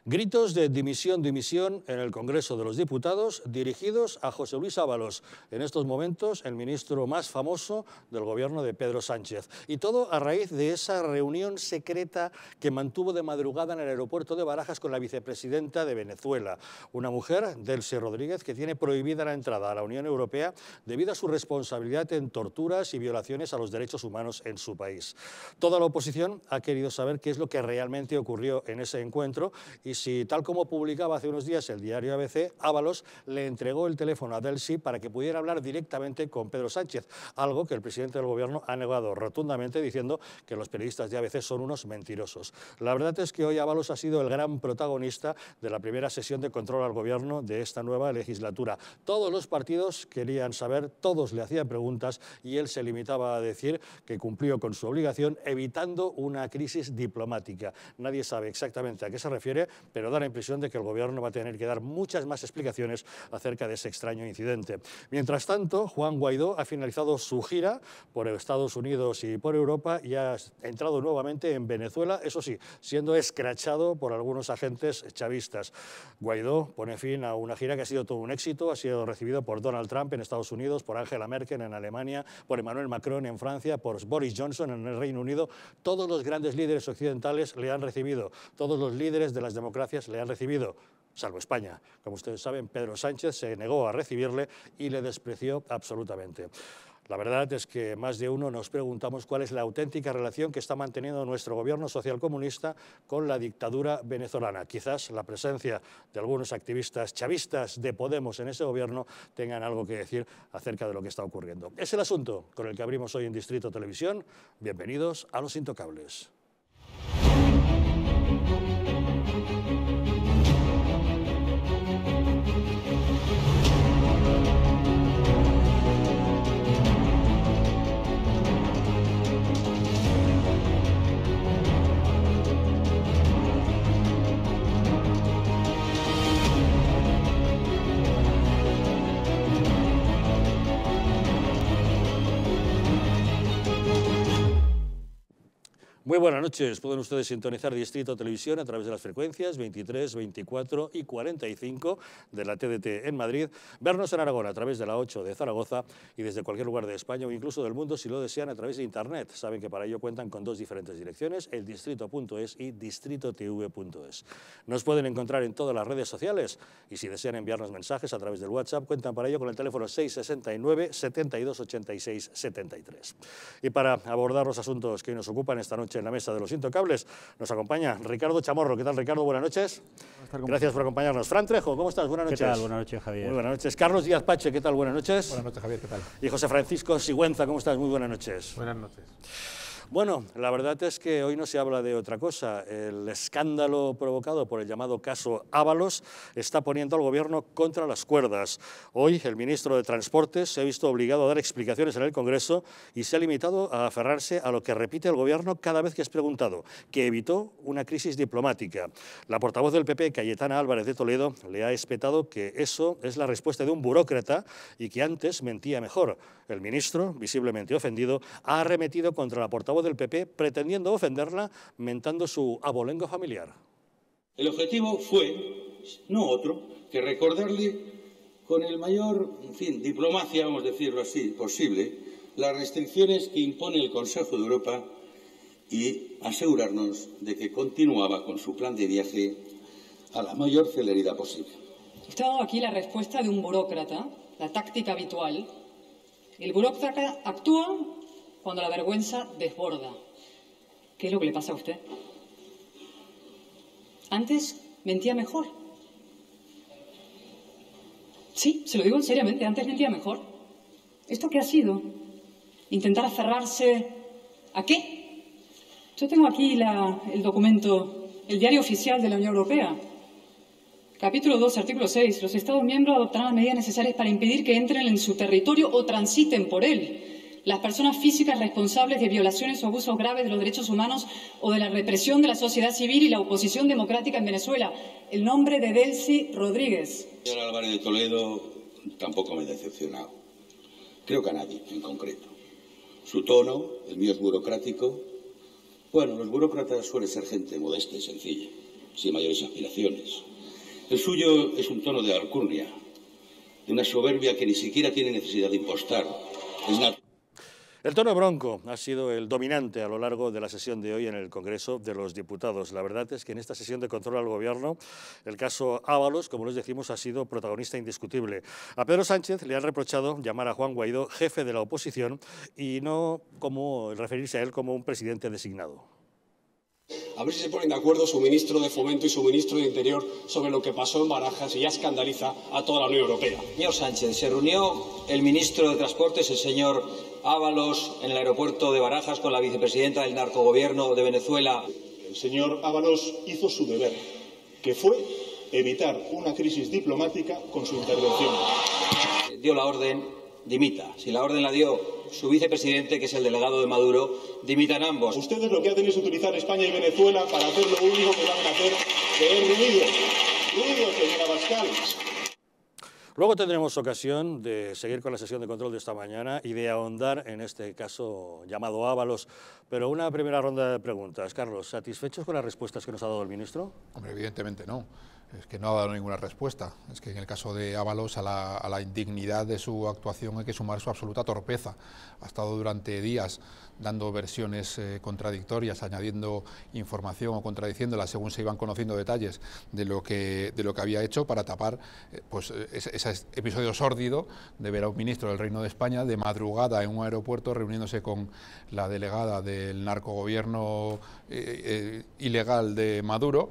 Gritos de dimisión, dimisión en el Congreso de los Diputados dirigidos a José Luis Ábalos, en estos momentos el ministro más famoso del gobierno de Pedro Sánchez. Y todo a raíz de esa reunión secreta que mantuvo de madrugada en el aeropuerto de Barajas con la vicepresidenta de Venezuela, una mujer, Delcy Rodríguez, que tiene prohibida la entrada a la Unión Europea debido a su responsabilidad en torturas y violaciones a los derechos humanos en su país. Toda la oposición ha querido saber qué es lo que realmente ocurrió en ese encuentro y si, tal como publicaba hace unos días el diario ABC, Ábalos le entregó el teléfono a Delcy para que pudiera hablar directamente con Pedro Sánchez, algo que el presidente del gobierno ha negado rotundamente, diciendo que los periodistas de ABC son unos mentirosos. La verdad es que hoy Ábalos ha sido el gran protagonista de la primera sesión de control al gobierno de esta nueva legislatura. Todos los partidos querían saber, todos le hacían preguntas y él se limitaba a decir que cumplió con su obligación evitando una crisis diplomática. Nadie sabe exactamente a qué se refiere, pero da la impresión de que el gobierno va a tener que dar muchas más explicaciones acerca de ese extraño incidente. Mientras tanto, Juan Guaidó ha finalizado su gira por Estados Unidos y por Europa y ha entrado nuevamente en Venezuela, eso sí, siendo escrachado por algunos agentes chavistas. Guaidó pone fin a una gira que ha sido todo un éxito, ha sido recibido por Donald Trump en Estados Unidos, por Angela Merkel en Alemania, por Emmanuel Macron en Francia, por Boris Johnson en el Reino Unido. Todos los grandes líderes occidentales le han recibido, todos los líderes de las democracias le han recibido, salvo España. Como ustedes saben, Pedro Sánchez se negó a recibirle y le despreció absolutamente. La verdad es que más de uno nos preguntamos cuál es la auténtica relación que está manteniendo nuestro gobierno socialcomunista con la dictadura venezolana. Quizás la presencia de algunos activistas chavistas de Podemos en ese gobierno tengan algo que decir acerca de lo que está ocurriendo. Es el asunto con el que abrimos hoy en Distrito Televisión. Bienvenidos a Los Intocables. Muy buenas noches. Pueden ustedes sintonizar Distrito Televisión a través de las frecuencias 23, 24 y 45 de la TDT en Madrid, vernos en Aragón a través de la 8 de Zaragoza y desde cualquier lugar de España o incluso del mundo si lo desean a través de Internet. Saben que para ello cuentan con dos diferentes direcciones, eldistrito.es y distritotv.es. Nos pueden encontrar en todas las redes sociales y si desean enviarnos mensajes a través del WhatsApp, cuentan para ello con el teléfono 669 72 86 73. Y para abordar los asuntos que hoy nos ocupan esta noche en la mesa de Los Intocables, nos acompaña Ricardo Chamorro. ¿Qué tal, Ricardo? Buenas noches. Gracias por acompañarnos. Fran Trejo, ¿cómo estás? Buenas noches. ¿Qué tal? Buenas noches, Javier. Muy buenas noches. Carlos Díaz Pache, ¿qué tal? Buenas noches. Buenas noches, Javier. ¿Qué tal? Y José Francisco Sigüenza, ¿cómo estás? Muy buenas noches. Buenas noches. Bueno, la verdad es que hoy no se habla de otra cosa. El escándalo provocado por el llamado caso Ábalos está poniendo al gobierno contra las cuerdas. Hoy el ministro de Transportes se ha visto obligado a dar explicaciones en el Congreso y se ha limitado a aferrarse a lo que repite el gobierno cada vez que es preguntado, que evitó una crisis diplomática. La portavoz del PP, Cayetana Álvarez de Toledo, le ha espetado que eso es la respuesta de un burócrata y que antes mentía mejor. El ministro, visiblemente ofendido, ha arremetido contra la portavoz del PP pretendiendo ofenderla, mentando su abolengo familiar. El objetivo fue, no otro, que recordarle con el mayor, diplomacia, vamos a decirlo así, posible, las restricciones que impone el Consejo de Europa y asegurarnos de que continuaba con su plan de viaje a la mayor celeridad posible. Usted ha dado aquí la respuesta de un burócrata, la táctica habitual. El burócrata actúa cuando la vergüenza desborda. ¿Qué es lo que le pasa a usted? Antes mentía mejor. Sí, se lo digo seriamente, antes mentía mejor. ¿Esto qué ha sido? ¿Intentar aferrarse a qué? Yo tengo aquí el documento, el diario oficial de la Unión Europea. Capítulo 2, artículo 6. Los Estados miembros adoptarán las medidas necesarias para impedir que entren en su territorio o transiten por él las personas físicas responsables de violaciones o abusos graves de los derechos humanos o de la represión de la sociedad civil y la oposición democrática en Venezuela. El nombre de Delcy Rodríguez. Señor Álvarez de Toledo tampoco me ha decepcionado. Creo que a nadie en concreto. Su tono, el mío es burocrático. Bueno, los burócratas suelen ser gente modesta y sencilla. sin mayores aspiraciones. El suyo es un tono de alcurnia, de una soberbia que ni siquiera tiene necesidad de impostar. Es natural. El tono bronco ha sido el dominante a lo largo de la sesión de hoy en el Congreso de los Diputados. La verdad es que en esta sesión de control al Gobierno, el caso Ábalos, como les decimos, ha sido protagonista indiscutible. A Pedro Sánchez le han reprochado llamar a Juan Guaidó jefe de la oposición y no como referirse a él como un presidente designado. A ver si se ponen de acuerdo su ministro de Fomento y su ministro de Interior sobre lo que pasó en Barajas y ya escandaliza a toda la Unión Europea. Señor Sánchez, se reunió el ministro de Transportes, el señor Ábalos, en el aeropuerto de Barajas con la vicepresidenta del narcogobierno de Venezuela. El señor Ábalos hizo su deber, que fue evitar una crisis diplomática con su intervención. Dio la orden, dimita. Si la orden la dio su vicepresidente, que es el delegado de Maduro, dimitan ambos. Ustedes lo que hacen es utilizar España y Venezuela para hacer lo único que van a hacer, que es ruido. Ruido, señora Abascal. Luego tendremos ocasión de seguir con la sesión de control de esta mañana y de ahondar en este caso llamado Ábalos. Pero una primera ronda de preguntas. Carlos, ¿satisfechos con las respuestas que nos ha dado el ministro? Hombre, evidentemente no. Es que no ha dado ninguna respuesta. Es que en el caso de Ábalos a la indignidad de su actuación hay que sumar su absoluta torpeza. Ha estado durante días dando versiones contradictorias, añadiendo información o contradiciéndola según se iban conociendo detalles de lo que había hecho para tapar ese episodio sórdido de ver a un ministro del Reino de España de madrugada en un aeropuerto reuniéndose con la delegada del narcogobierno ilegal de Maduro.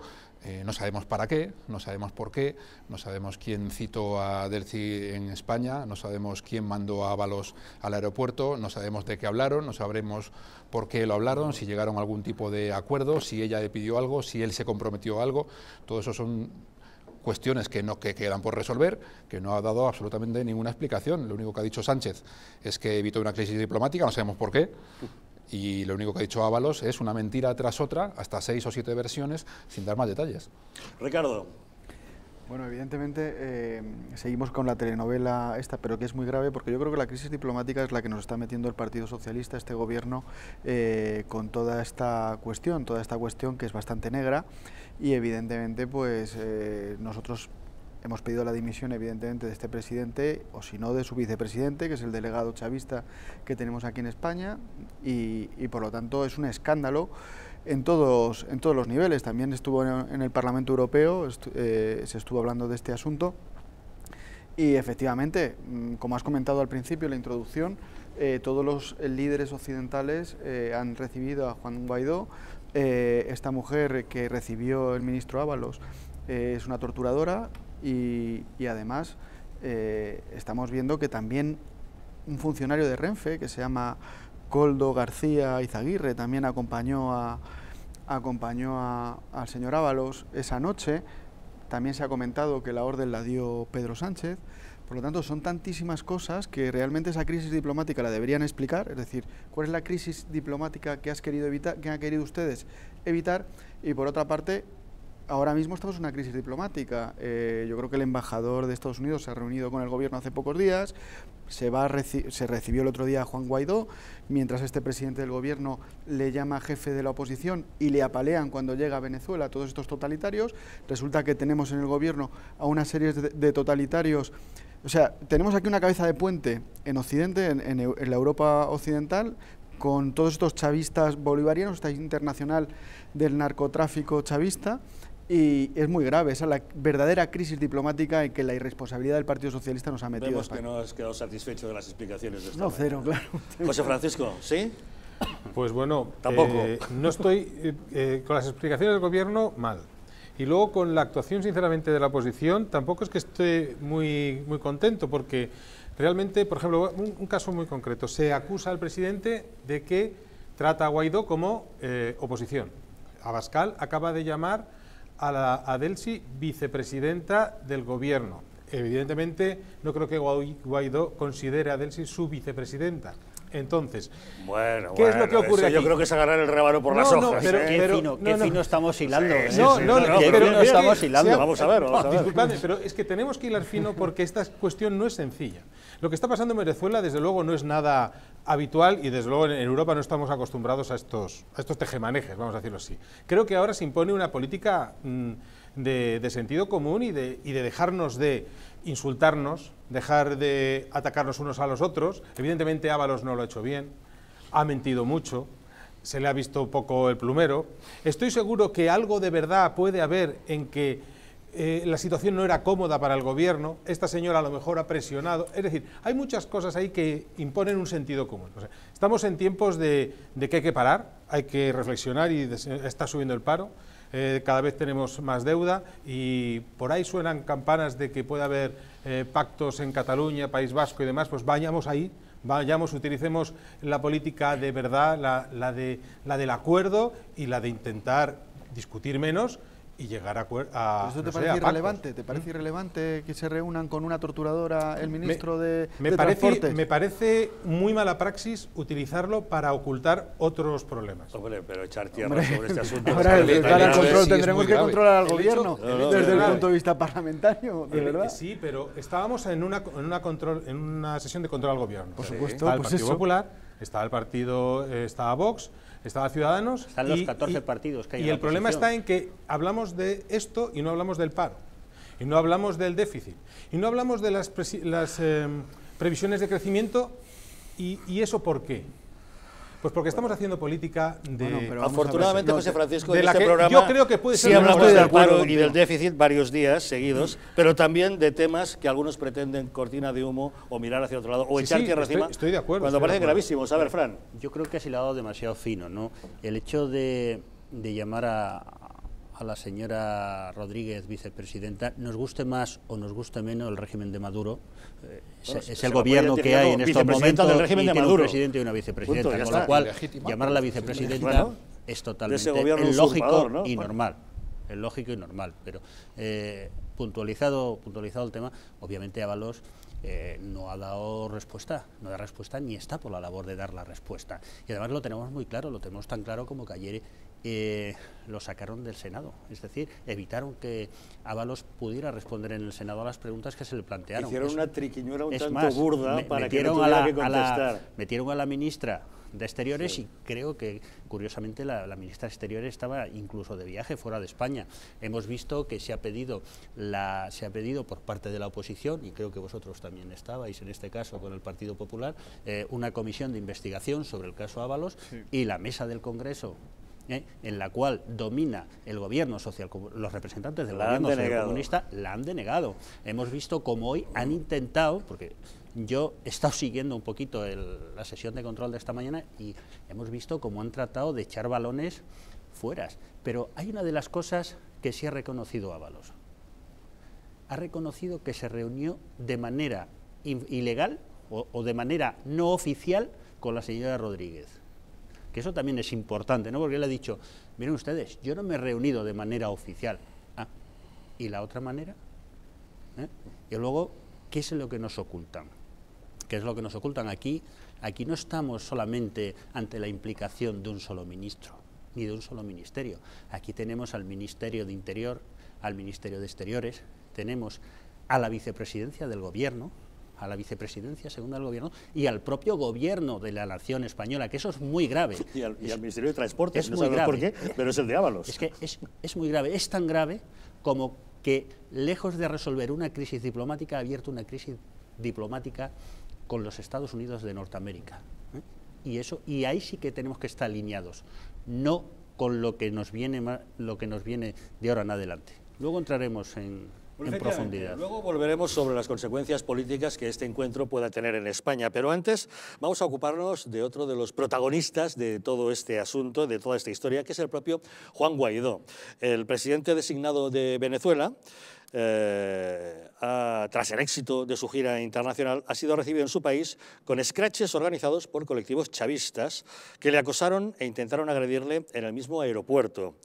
No sabemos para qué, no sabemos por qué, no sabemos quién citó a Delcy en España, no sabemos quién mandó a Ábalos al aeropuerto, no sabemos de qué hablaron, no sabremos por qué lo hablaron, si llegaron a algún tipo de acuerdo, si ella le pidió algo, si él se comprometió a algo. Todo eso son cuestiones que quedan por resolver, que no ha dado absolutamente ninguna explicación. Lo único que ha dicho Sánchez es que evitó una crisis diplomática, no sabemos por qué. Y lo único que ha dicho Ábalos es una mentira tras otra, hasta 6 o 7 versiones, sin dar más detalles. Ricardo. Bueno, evidentemente seguimos con la telenovela esta, pero que es muy grave, porque yo creo que la crisis diplomática es la que nos está metiendo el Partido Socialista, este gobierno, con toda esta cuestión que es bastante negra, y evidentemente pues nosotros hemos pedido la dimisión, evidentemente, de este presidente, o si no, de su vicepresidente, que es el delegado chavista que tenemos aquí en España, y por lo tanto es un escándalo en todos los niveles. También estuvo en el Parlamento Europeo, se estuvo hablando de este asunto, y efectivamente, como has comentado al principio en la introducción, todos los líderes occidentales han recibido a Juan Guaidó. Esta mujer que recibió el ministro Ábalos es una torturadora. Y además estamos viendo que también un funcionario de Renfe, que se llama Koldo García Izaguirre, también acompañó al señor Ábalos esa noche. También se ha comentado que la orden la dio Pedro Sánchez. Por lo tanto, son tantísimas cosas que realmente esa crisis diplomática la deberían explicar, es decir, cuál es la crisis diplomática que han querido ustedes evitar, y por otra parte, ahora mismo estamos en una crisis diplomática. Yo creo que el embajador de Estados Unidos se ha reunido con el gobierno hace pocos días, se recibió el otro día a Juan Guaidó, mientras este presidente del gobierno le llama jefe de la oposición y le apalean cuando llega a Venezuela todos estos totalitarios. Resulta que tenemos en el gobierno a una serie de totalitarios. O sea, tenemos aquí una cabeza de puente en Occidente, en la Europa occidental, con todos estos chavistas bolivarianos, esta internacional del narcotráfico chavista. Y es muy grave, esa es la verdadera crisis diplomática en que la irresponsabilidad del Partido Socialista nos ha metido. Vemos que no has quedado satisfecho de las explicaciones de esta mañana. Cero, claro. José Francisco, ¿sí? Pues bueno, tampoco. No estoy con las explicaciones del gobierno mal. Y luego con la actuación, sinceramente, de la oposición, tampoco es que esté muy contento, porque realmente, por ejemplo, un caso muy concreto, se acusa al presidente de que trata a Guaidó como oposición. Abascal acaba de llamar a Delcy vicepresidenta del gobierno. Evidentemente no creo que Guaidó considere a Delcy su vicepresidenta. Entonces, bueno, ¿qué es lo que ocurre aquí? Yo creo que es agarrar el rábano por las hojas. Qué fino estamos hilando. Vamos a ver. Disculpadme, pero es que tenemos que hilar fino porque esta cuestión no es sencilla. Lo que está pasando en Venezuela, desde luego, no es nada habitual y desde luego en Europa no estamos acostumbrados a estos tejemanejes, vamos a decirlo así. Creo que ahora se impone una política de sentido común y de dejarnos de insultarnos, dejar de atacarnos unos a los otros. Evidentemente Ábalos no lo ha hecho bien, ha mentido mucho, se le ha visto poco el plumero. Estoy seguro que algo de verdad puede haber en que la situación no era cómoda para el gobierno, esta señora a lo mejor ha presionado, es decir, hay muchas cosas ahí que imponen un sentido común. O sea, estamos en tiempos de que hay que parar, hay que reflexionar y está subiendo el paro, cada vez tenemos más deuda y por ahí suenan campanas de que puede haber pactos en Cataluña, País Vasco y demás, pues vayamos ahí, utilicemos la política de verdad, la del acuerdo y la de intentar discutir menos y llegar a ¿Eso te parece irrelevante? ¿Te parece irrelevante que se reúnan con una torturadora el ministro de Transportes? Me parece muy mala praxis utilizarlo para ocultar otros problemas. Hombre, pero echar tierra sobre este asunto... Ahora, tendremos que controlar al gobierno desde el punto de vista parlamentario, ¿de verdad? Sí, pero estábamos en una sesión de control al gobierno. Por supuesto. Está el Partido Popular, estaba Vox, estaba Ciudadanos... Están los 14 partidos que hay. Y el problema está en que hablamos de esto y no hablamos del paro, y no hablamos del déficit, y no hablamos de las previsiones de crecimiento, y ¿eso por qué? Pues porque estamos haciendo política de... Bueno, afortunadamente, José Francisco, en este que programa yo creo que puede ser sí hablamos del paro y del déficit varios días seguidos, pero también de temas que algunos pretenden cortina de humo o mirar hacia otro lado o echar tierra encima. Estoy de acuerdo. Cuando parecen gravísimos. A ver, Fran. Yo creo que ha hilado demasiado fino, ¿no? El hecho de llamar a la señora Rodríguez vicepresidenta, nos guste más o nos guste menos el régimen de Maduro, es el gobierno que hay en estos momentos del régimen y de tiene Maduro. un presidente y una vicepresidenta, Punto, con lo cual llamar a la vicepresidenta es totalmente lógico, ¿no? Y normal. Es lógico y normal, pero puntualizado el tema, obviamente Ábalos no ha dado respuesta, no da respuesta ni está por la labor de dar la respuesta. Y además lo tenemos muy claro, lo tenemos tan claro como que ayer lo sacaron del Senado, es decir, evitaron que Ábalos pudiera responder en el Senado a las preguntas que se le plantearon. Hicieron una triquiñuela un tanto burda para que no tuviera que contestar. Metieron a la ministra de Exteriores y creo que, curiosamente, la ministra de Exteriores estaba incluso de viaje fuera de España. Hemos visto que se ha pedido por parte de la oposición, y creo que vosotros también estabais en este caso con el Partido Popular, una comisión de investigación sobre el caso Ábalos, y la mesa del Congreso, en la cual domina el gobierno social, los representantes del gobierno socialcomunista la han denegado. Hemos visto cómo hoy han intentado, porque yo he estado siguiendo un poquito la sesión de control de esta mañana y hemos visto cómo han tratado de echar balones fuera. Pero hay una de las cosas que sí ha reconocido Ábalos. Ha reconocido que se reunió de manera ilegal o de manera no oficial con la señora Rodríguez. Que eso también es importante, ¿no? Porque él ha dicho, miren ustedes, yo no me he reunido de manera oficial. ¿Y la otra manera? Y luego, ¿qué es lo que nos ocultan? ¿Qué es lo que nos ocultan? Aquí no estamos solamente ante la implicación de un solo ministro, ni de un solo ministerio. Aquí tenemos al Ministerio de Interior, al Ministerio de Exteriores, tenemos a la vicepresidencia del Gobierno, a la vicepresidencia segunda del gobierno y al propio gobierno de la nación española, que eso es muy grave. Y al Ministerio de Transportes, no sabemos por qué, pero es el de Ábalos. Es que es muy grave, es tan grave como que, lejos de resolver una crisis diplomática, ha abierto una crisis diplomática con los Estados Unidos de Norteamérica. Y ahí sí que tenemos que estar alineados, no con lo que nos viene de ahora en adelante. Luego entraremos en profundidad. Luego volveremos sobre las consecuencias políticas que este encuentro pueda tener en España, pero antes vamos a ocuparnos de otro de los protagonistas de todo este asunto, de toda esta historia, que es el propio Juan Guaidó. El presidente designado de Venezuela tras el éxito de su gira internacional, ha sido recibido en su país con escraches organizados por colectivos chavistas que le acosaron e intentaron agredirle en el mismo aeropuerto.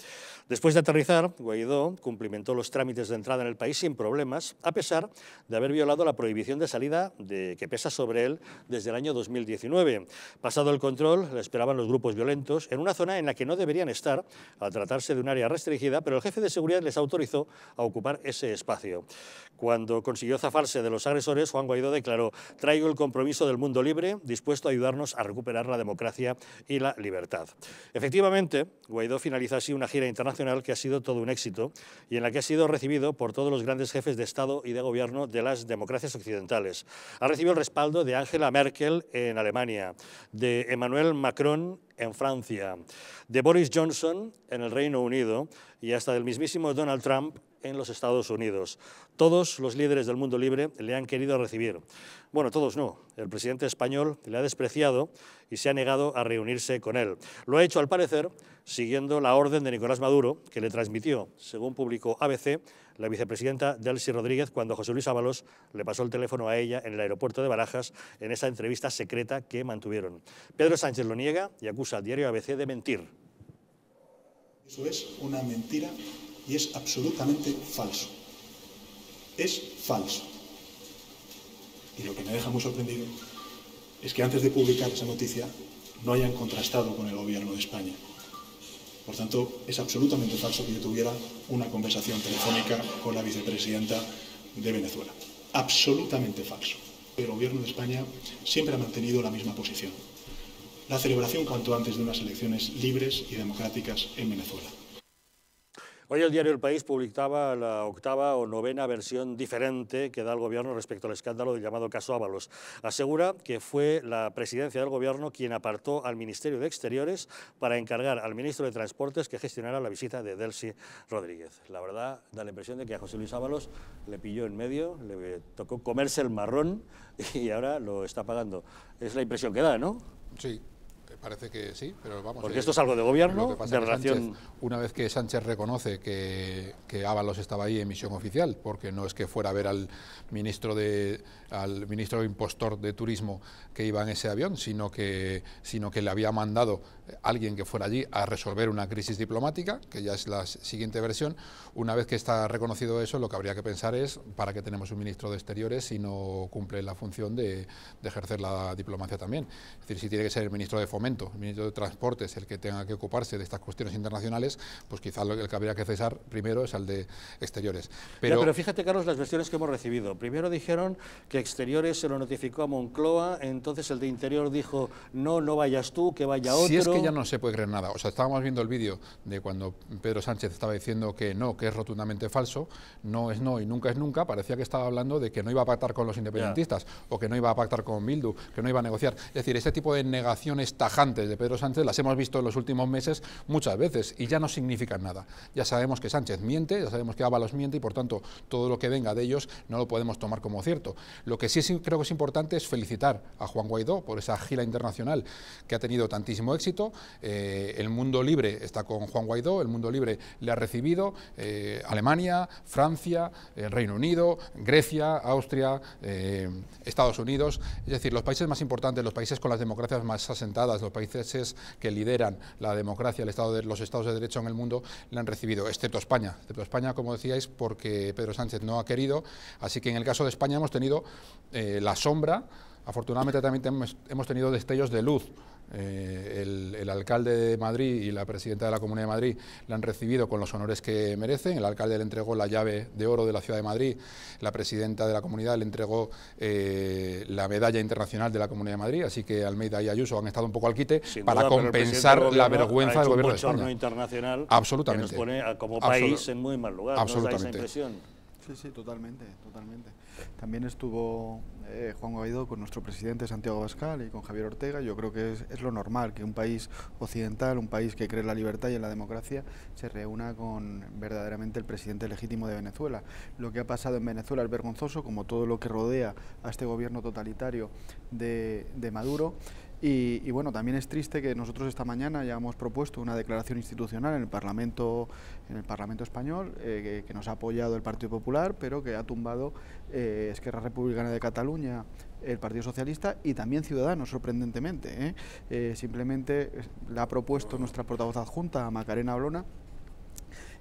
Después de aterrizar, Guaidó cumplimentó los trámites de entrada en el país sin problemas, a pesar de haber violado la prohibición de salida que pesa sobre él desde el año 2019. Pasado el control, le esperaban los grupos violentos en una zona en la que no deberían estar, al tratarse de un área restringida, pero el jefe de seguridad les autorizó a ocupar ese espacio. Cuando consiguió zafarse de los agresores, Juan Guaidó declaró: «Traigo el compromiso del mundo libre, dispuesto a ayudarnos a recuperar la democracia y la libertad». Efectivamente, Guaidó finaliza así una gira internacional que ha sido todo un éxito y en la que ha sido recibido por todos los grandes jefes de Estado y de Gobierno de las democracias occidentales. Ha recibido el respaldo de Angela Merkel en Alemania, de Emmanuel Macron en Francia, de Boris Johnson en el Reino Unido y hasta del mismísimo Donald Trump en los Estados Unidos. Todos los líderes del mundo libre le han querido recibir. Bueno, todos no. El presidente español le ha despreciado y se ha negado a reunirse con él. Lo ha hecho, al parecer, siguiendo la orden de Nicolás Maduro, que le transmitió, según publicó ABC, la vicepresidenta Delcy Rodríguez, cuando José Luis Ábalos le pasó el teléfono a ella en el aeropuerto de Barajas en esa entrevista secreta que mantuvieron. Pedro Sánchez lo niega y acusa al diario ABC de mentir. Eso es una mentira y es absolutamente falso. Es falso. Y lo que me deja muy sorprendido es que antes de publicar esa noticia no hayan contrastado con el Gobierno de España. Por tanto, es absolutamente falso que yo tuviera una conversación telefónica con la vicepresidenta de Venezuela. Absolutamente falso. El Gobierno de España siempre ha mantenido la misma posición: la celebración cuanto antes de unas elecciones libres y democráticas en Venezuela. Hoy el diario El País publicaba la 8ª o 9ª versión diferente que da el Gobierno respecto al escándalo del llamado caso Ábalos. Asegura que fue la presidencia del Gobierno quien apartó al Ministerio de Exteriores para encargar al ministro de Transportes que gestionara la visita de Delcy Rodríguez. La verdad, da la impresión de que a José Luis Ábalos le pilló en medio, le tocó comerse el marrón y ahora lo está pagando. Es la impresión que da, ¿no? Sí. Parece que sí, pero vamos... Porque esto es algo de gobierno, de relación... Una vez que Sánchez reconoce que Ábalos estaba ahí en misión oficial, porque no es que fuera a ver al ministro impostor de turismo que iba en ese avión, sino que le había mandado alguien que fuera allí a resolver una crisis diplomática, que ya es la siguiente versión. Una vez que está reconocido eso, lo que habría que pensar es para qué tenemos un ministro de Exteriores si no cumple la función de ejercer la diplomacia también. Es decir, si tiene que ser el ministro de Fomento, el ministro de Transportes, el que tenga que ocuparse de estas cuestiones internacionales, pues quizás el que habría que cesar primero es al de Exteriores. Pero fíjate, Carlos, las versiones que hemos recibido. Primero dijeron que Exteriores se lo notificó a Moncloa, entonces el de Interior dijo no vayas tú, que vaya otro. Si es que ya no se puede creer nada. O sea, estábamos viendo el vídeo de cuando Pedro Sánchez estaba diciendo que no, que es rotundamente falso, no es no y nunca es nunca. Parecía que estaba hablando de que no iba a pactar con los independentistas o que no iba a pactar con Bildu, que no iba a negociar. Es decir, este tipo de negaciones tajantes de Pedro Sánchez las hemos visto en los últimos meses muchas veces y ya no significan nada. Ya sabemos que Sánchez miente, ya sabemos que Ábalos miente y por tanto todo lo que venga de ellos no lo podemos tomar como cierto. Lo que sí creo que es importante es felicitar a Juan Guaidó por esa gira internacional que ha tenido tantísimo éxito. El mundo libre está con Juan Guaidó, el mundo libre le ha recibido Alemania, Francia, Reino Unido, Grecia, Austria, Estados Unidos, es decir, los países más importantes, los países con las democracias más asentadas, los países que lideran la democracia, los estados de derecho en el mundo, le han recibido, excepto España. Excepto España, como decíais, porque Pedro Sánchez no ha querido, así que en el caso de España hemos tenido la sombra. Afortunadamente también hemos tenido destellos de luz. El alcalde de Madrid y la presidenta de la Comunidad de Madrid la han recibido con los honores que merecen. El alcalde le entregó la llave de oro de la Ciudad de Madrid, la presidenta de la Comunidad le entregó la medalla internacional de la Comunidad de Madrid, así que Almeida y Ayuso han estado un poco al quite para compensar la vergüenza del Gobierno de España. Internacional absolutamente. Que nos pone como país en muy mal lugar. Absolutamente. ¿No os da esa impresión? Sí, totalmente. También estuvo Juan Guaidó con nuestro presidente Santiago Abascal y con Javier Ortega. Yo creo que es lo normal que un país occidental, un país que cree en la libertad y en la democracia, se reúna con verdaderamente el presidente legítimo de Venezuela. Lo que ha pasado en Venezuela es vergonzoso, como todo lo que rodea a este gobierno totalitario de Maduro. Y bueno, también es triste que nosotros esta mañana ya hemos propuesto una declaración institucional en el Parlamento español, que nos ha apoyado el Partido Popular, pero que ha tumbado Esquerra Republicana de Cataluña, el Partido Socialista y también Ciudadanos, sorprendentemente. Simplemente la ha propuesto nuestra portavoz adjunta, Macarena Olona.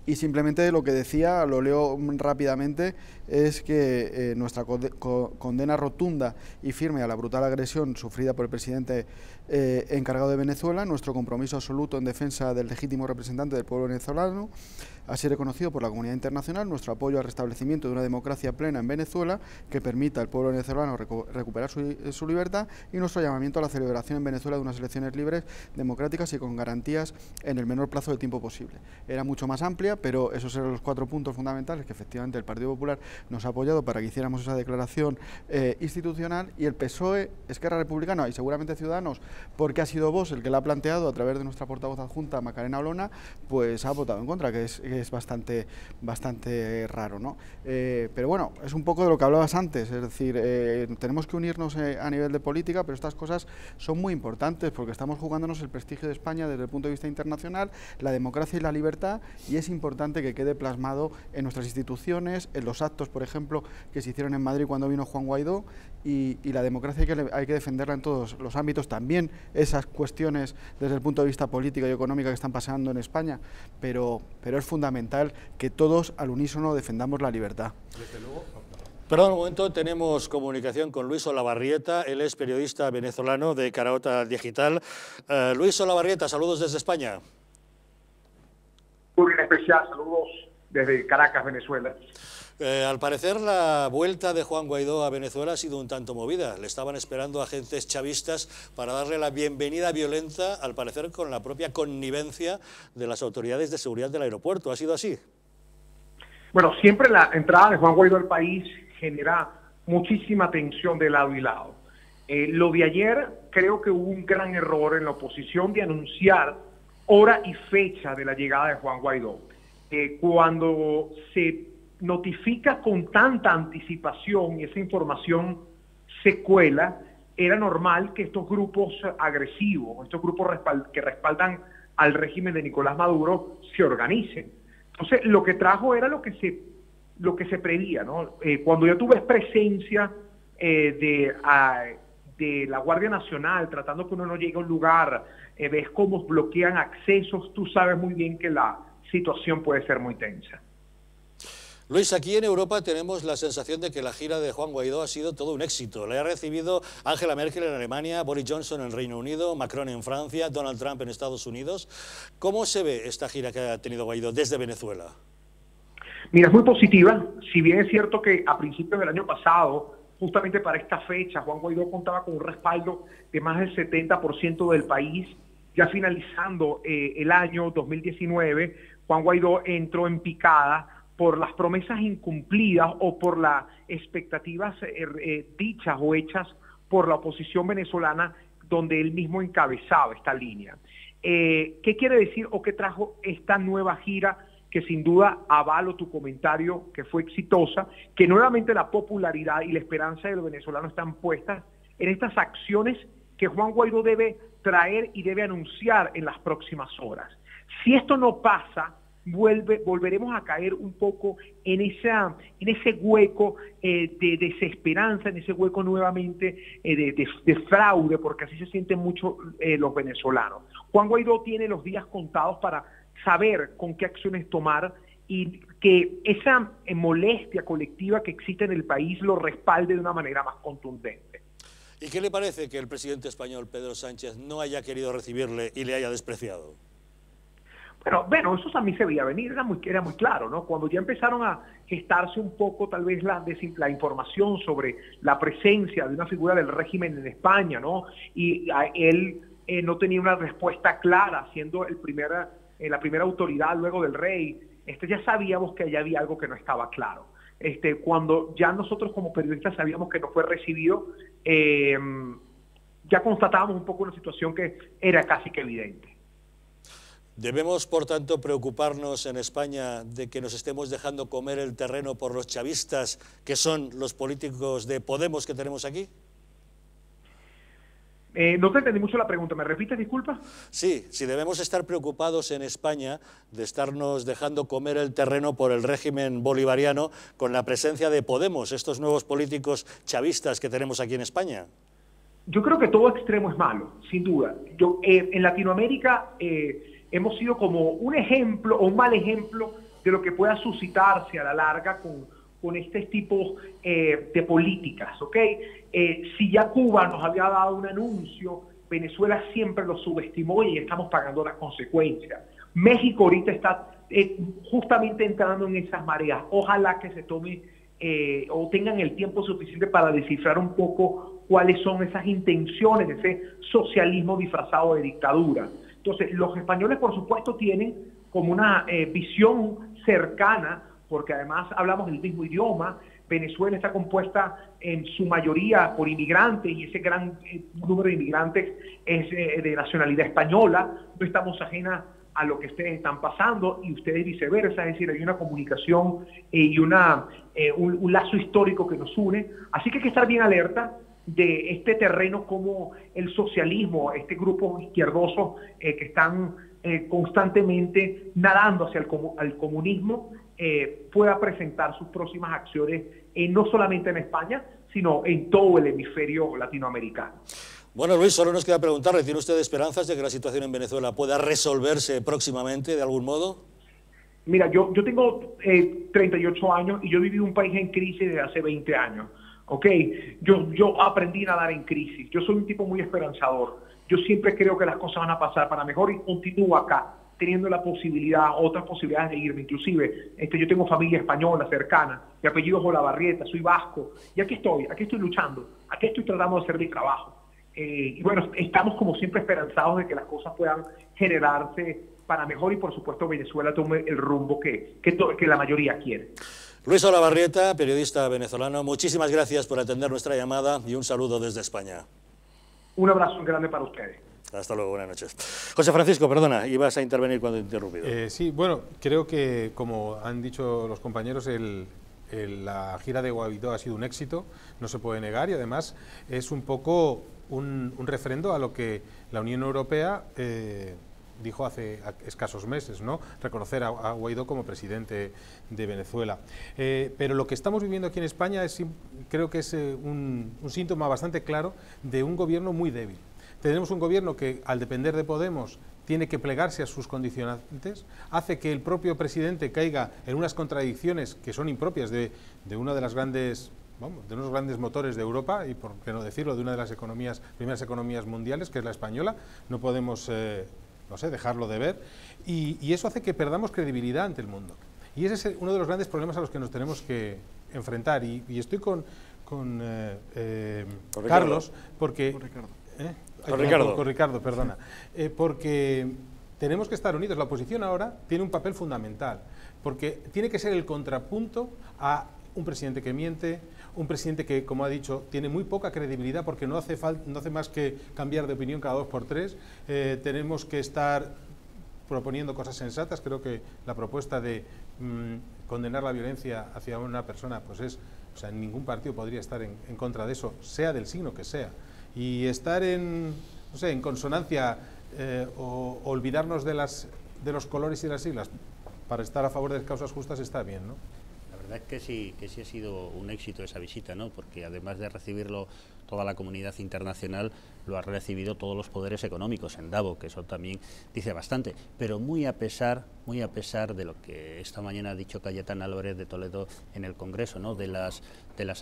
Y simplemente lo que decía, lo leo rápidamente, es que nuestra condena rotunda y firme a la brutal agresión sufrida por el presidente encargado de Venezuela, nuestro compromiso absoluto en defensa del legítimo representante del pueblo venezolano, así reconocido por la comunidad internacional, nuestro apoyo al restablecimiento de una democracia plena en Venezuela que permita al pueblo venezolano recuperar su libertad, y nuestro llamamiento a la celebración en Venezuela de unas elecciones libres, democráticas y con garantías en el menor plazo de tiempo posible. Era mucho más amplia, pero esos eran los 4 puntos fundamentales que efectivamente el Partido Popular nos ha apoyado para que hiciéramos esa declaración institucional, y el PSOE, Esquerra Republicana y seguramente Ciudadanos, porque ha sido Vox el que la ha planteado a través de nuestra portavoz adjunta, Macarena Olona, pues ha votado en contra, que es bastante raro, ¿no? Pero bueno, es un poco de lo que hablabas antes, es decir, tenemos que unirnos a nivel de política, pero estas cosas son muy importantes porque estamos jugándonos el prestigio de España desde el punto de vista internacional, la democracia y la libertad, y es importante que quede plasmado en nuestras instituciones, en los actos, por ejemplo, que se hicieron en Madrid cuando vino Juan Guaidó, y la democracia hay que defenderla en todos los ámbitos, también esas cuestiones desde el punto de vista político y económico que están pasando en España, pero es fundamental que todos al unísono defendamos la libertad. Desde luego. Perdón un momento, tenemos comunicación con Luis Olavarrieta, él es periodista venezolano de Carahota Digital. Luis Olavarrieta, saludos desde España. Muy bien especial, saludos desde Caracas, Venezuela. Al parecer la vuelta de Juan Guaidó a Venezuela ha sido un tanto movida. Le estaban esperando agentes chavistas para darle la bienvenida violenta, al parecer con la propia connivencia de las autoridades de seguridad del aeropuerto. ¿Ha sido así? Bueno, siempre la entrada de Juan Guaidó al país genera muchísima tensión de lado y lado. Lo de ayer, creo que hubo un gran error en la oposición de anunciar hora y fecha de la llegada de Juan Guaidó. Cuando se notifica con tanta anticipación y esa información se cuela, era normal que estos grupos agresivos, estos grupos que respaldan al régimen de Nicolás Maduro, se organicen. Entonces, lo que trajo era lo que se preveía, ¿no? Cuando ya tú ves presencia de la Guardia Nacional tratando que uno no llegue a un lugar, ves cómo bloquean accesos, tú sabes muy bien que la situación puede ser muy tensa. Luis, aquí en Europa tenemos la sensación de que la gira de Juan Guaidó ha sido todo un éxito. Le ha recibido Angela Merkel en Alemania, Boris Johnson en Reino Unido, Macron en Francia, Donald Trump en Estados Unidos. ¿Cómo se ve esta gira que ha tenido Guaidó desde Venezuela? Mira, es muy positiva. Si bien es cierto que a principios del año pasado, justamente para esta fecha, Juan Guaidó contaba con un respaldo de más del 70% del país. Ya finalizando el año 2019, Juan Guaidó entró en picada por las promesas incumplidas o por las expectativas dichas o hechas por la oposición venezolana, donde él mismo encabezaba esta línea. ¿Qué quiere decir o qué trajo esta nueva gira? Que sin duda avalo tu comentario, que fue exitosa, que nuevamente la popularidad y la esperanza de los venezolanos están puestas en estas acciones que Juan Guaidó debe traer y debe anunciar en las próximas horas. Si esto no pasa, volveremos a caer un poco en ese hueco de desesperanza, en ese hueco nuevamente de fraude, porque así se sienten mucho los venezolanos. Juan Guaidó tiene los días contados para saber con qué acciones tomar y que esa molestia colectiva que existe en el país lo respalde de una manera más contundente. ¿Y qué le parece que el presidente español, Pedro Sánchez, no haya querido recibirle y le haya despreciado? Bueno, eso a mí se veía venir, era muy claro, ¿no? Cuando ya empezaron a gestarse un poco tal vez la información sobre la presencia de una figura del régimen en España, ¿no? Y él no tenía una respuesta clara, siendo la primera autoridad luego del rey, ya sabíamos que allá había algo que no estaba claro. Cuando ya nosotros como periodistas sabíamos que no fue recibido, ya constatábamos un poco una situación que era casi que evidente. ¿Debemos, por tanto, preocuparnos en España de que nos estemos dejando comer el terreno por los chavistas, que son los políticos de Podemos que tenemos aquí? No te entendí mucho la pregunta, ¿me repites, disculpa? Sí, si debemos estar preocupados en España de estarnos dejando comer el terreno por el régimen bolivariano con la presencia de Podemos, estos nuevos políticos chavistas que tenemos aquí en España. Yo creo que todo extremo es malo, sin duda. En Latinoamérica hemos sido como un ejemplo o un mal ejemplo de lo que pueda suscitarse a la larga con este tipo de políticas, ¿ok? Si ya Cuba nos había dado un anuncio, Venezuela siempre lo subestimó y estamos pagando las consecuencias. México ahorita está justamente entrando en esas mareas. Ojalá que se tome o tengan el tiempo suficiente para descifrar un poco cuáles son esas intenciones de ese socialismo disfrazado de dictadura. Entonces, los españoles, por supuesto, tienen como una visión cercana, porque además hablamos el mismo idioma. Venezuela está compuesta en su mayoría por inmigrantes y ese gran número de inmigrantes es de nacionalidad española. No estamos ajenas a lo que ustedes están pasando y ustedes viceversa, es decir, hay una comunicación y un lazo histórico que nos une. Así que hay que estar bien alerta de este terreno como el socialismo, este grupo izquierdoso que están constantemente nadando hacia el comunismo, pueda presentar sus próximas acciones no solamente en España, sino en todo el hemisferio latinoamericano. Bueno, Luis, solo nos queda preguntarle, ¿tiene usted esperanzas de que la situación en Venezuela pueda resolverse próximamente de algún modo? Mira, yo tengo 38 años y yo he vivido un país en crisis desde hace 20 años. ¿Okay? Yo aprendí a nadar en crisis. Yo soy un tipo muy esperanzador. Yo siempre creo que las cosas van a pasar para mejor y continúo acá, teniendo la posibilidad, otras posibilidades de irme. Inclusive, yo tengo familia española cercana, mi apellido es Olavarrieta, soy vasco, y aquí estoy luchando, aquí estoy tratando de hacer mi trabajo. Y bueno, estamos como siempre esperanzados de que las cosas puedan generarse para mejor y por supuesto Venezuela tome el rumbo que la mayoría quiere. Luis Olavarrieta, periodista venezolano, muchísimas gracias por atender nuestra llamada y un saludo desde España. Un abrazo grande para ustedes. Hasta luego, buenas noches. José Francisco, perdona, ibas a intervenir cuando he interrumpido. Sí, bueno, creo que, como han dicho los compañeros, la gira de Guaidó ha sido un éxito, no se puede negar, y además es un poco un referendo a lo que la Unión Europea dijo hace escasos meses, ¿no? Reconocer a Guaidó como presidente de Venezuela. Pero lo que estamos viviendo aquí en España creo que es un síntoma bastante claro de un gobierno muy débil. Tenemos un gobierno que, al depender de Podemos, tiene que plegarse a sus condicionantes, hace que el propio presidente caiga en unas contradicciones que son impropias de una de las grandes, de unos grandes motores de Europa y, por qué no decirlo, de una de las primeras economías mundiales, que es la española. No podemos no sé, dejarlo de ver, y eso hace que perdamos credibilidad ante el mundo. Y ese es uno de los grandes problemas a los que nos tenemos que enfrentar. Y estoy con Carlos, porque... Con Ricardo, perdona. Porque tenemos que estar unidos. La oposición ahora tiene un papel fundamental, porque tiene que ser el contrapunto a un presidente que miente, un presidente que, como ha dicho, tiene muy poca credibilidad porque no hace más que cambiar de opinión cada 2 por 3. Tenemos que estar proponiendo cosas sensatas. Creo que la propuesta de condenar la violencia hacia una persona, pues o sea, ningún partido podría estar en contra de eso, sea del signo que sea. Y estar en consonancia o olvidarnos de los colores y las siglas para estar a favor de las causas justas está bien, ¿no? La verdad es que sí ha sido un éxito esa visita, ¿no? Porque además de recibirlo toda la comunidad internacional, lo ha recibido todos los poderes económicos en Davos, que eso también dice bastante, pero muy a pesar de lo que esta mañana ha dicho Cayetana Álvarez de Toledo en el Congreso, ¿no? De las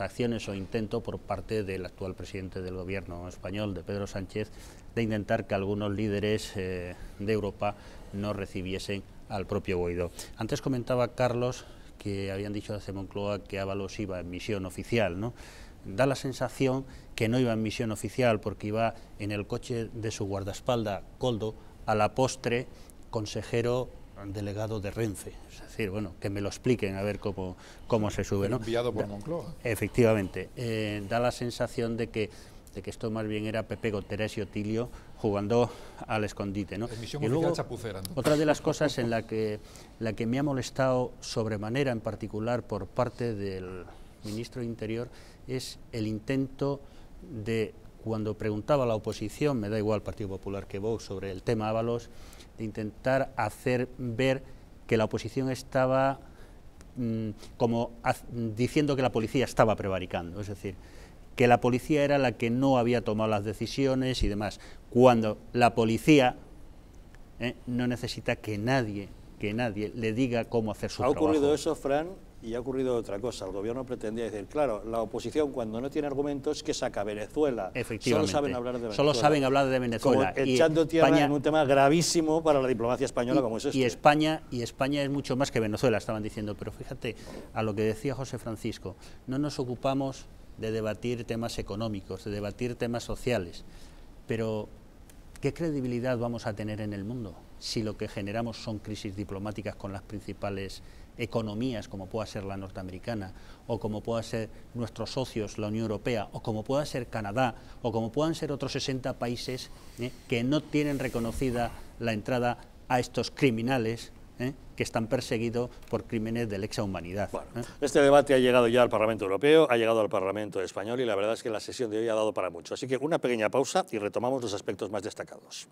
acciones o intento por parte del actual presidente del gobierno español, de Pedro Sánchez, de intentar que algunos líderes de Europa no recibiesen al propio Guaidó. Antes comentaba Carlos que habían dicho desde Moncloa que Ábalos iba en misión oficial, ¿no? Da la sensación que no iba en misión oficial porque iba en el coche de su guardaespaldas, Koldo, a la postre consejero delegado de Renfe. Es decir, bueno, que me lo expliquen a ver cómo se sube, ¿no? Enviado por Moncloa. Efectivamente. Da la sensación de que esto más bien era Pepe Teresio Tilio jugando al escondite, ¿no? Misión y luego, chapucera, ¿no? Otra de las cosas en la que me ha molestado sobremanera, en particular por parte del ministro de Interior, es el intento de cuando preguntaba a la oposición, me da igual Partido Popular que Vox, sobre el tema Ábalos, de intentar hacer ver que la oposición estaba diciendo que la policía estaba prevaricando, es decir, que la policía era la que no había tomado las decisiones y demás, cuando la policía no necesita que nadie le diga cómo hacer su trabajo. Ha ocurrido eso, Fran, y ha ocurrido otra cosa. El gobierno pretendía decir, claro, la oposición cuando no tiene argumentos, ¿qué saca? Venezuela. Efectivamente. Solo saben hablar de Venezuela. Solo saben hablar de Venezuela. Como echando tierra en un tema gravísimo para la diplomacia española como es este. Y España es mucho más que Venezuela, estaban diciendo. Pero fíjate, a lo que decía José Francisco, no nos ocupamos de debatir temas económicos, de debatir temas sociales, pero ¿qué credibilidad vamos a tener en el mundo si lo que generamos son crisis diplomáticas con las principales economías, como pueda ser la norteamericana, o como pueda ser nuestros socios, la Unión Europea, o como pueda ser Canadá, o como puedan ser otros 60 países que no tienen reconocida la entrada a estos criminales que están perseguidos por crímenes de lesa humanidad? Bueno, este debate ha llegado ya al Parlamento Europeo, ha llegado al Parlamento Español y la verdad es que la sesión de hoy ha dado para mucho. Así que una pequeña pausa y retomamos los aspectos más destacados.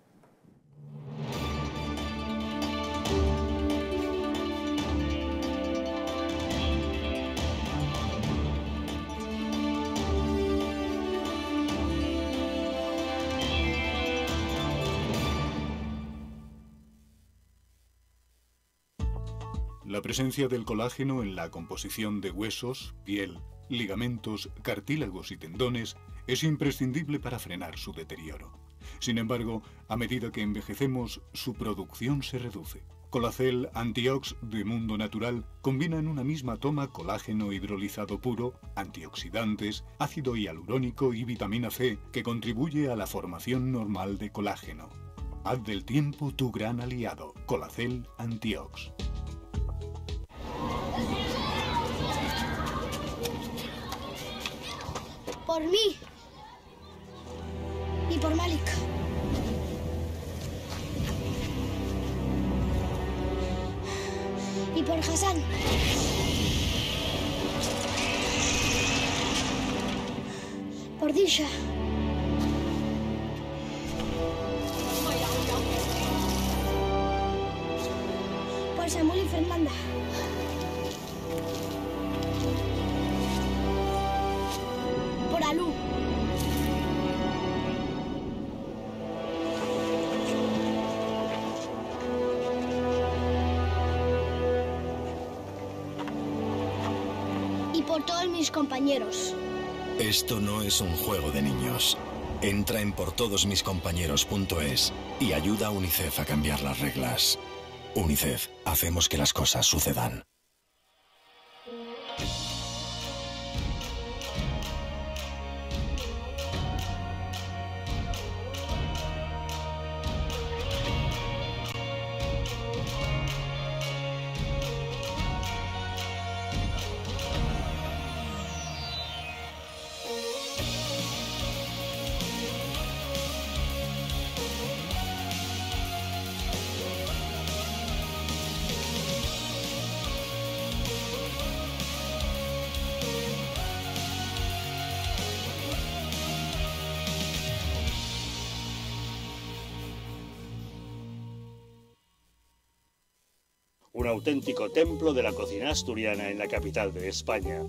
La presencia del colágeno en la composición de huesos, piel, ligamentos, cartílagos y tendones es imprescindible para frenar su deterioro. Sin embargo, a medida que envejecemos, su producción se reduce. Colacel Antiox de Mundo Natural combina en una misma toma colágeno hidrolizado puro, antioxidantes, ácido hialurónico y vitamina C que contribuye a la formación normal de colágeno. Haz del tiempo tu gran aliado. Colacel Antiox. Por mí. Y por Malik. Y por Hassan. Por Disha. Por Samuel y Fernanda. Por Alú. Y por todos mis compañeros. Esto no es un juego de niños. Entra en portodosmiscompañeros.es y ayuda a UNICEF a cambiar las reglas. UNICEF, hacemos que las cosas sucedan. Un auténtico templo de la cocina asturiana en la capital de España.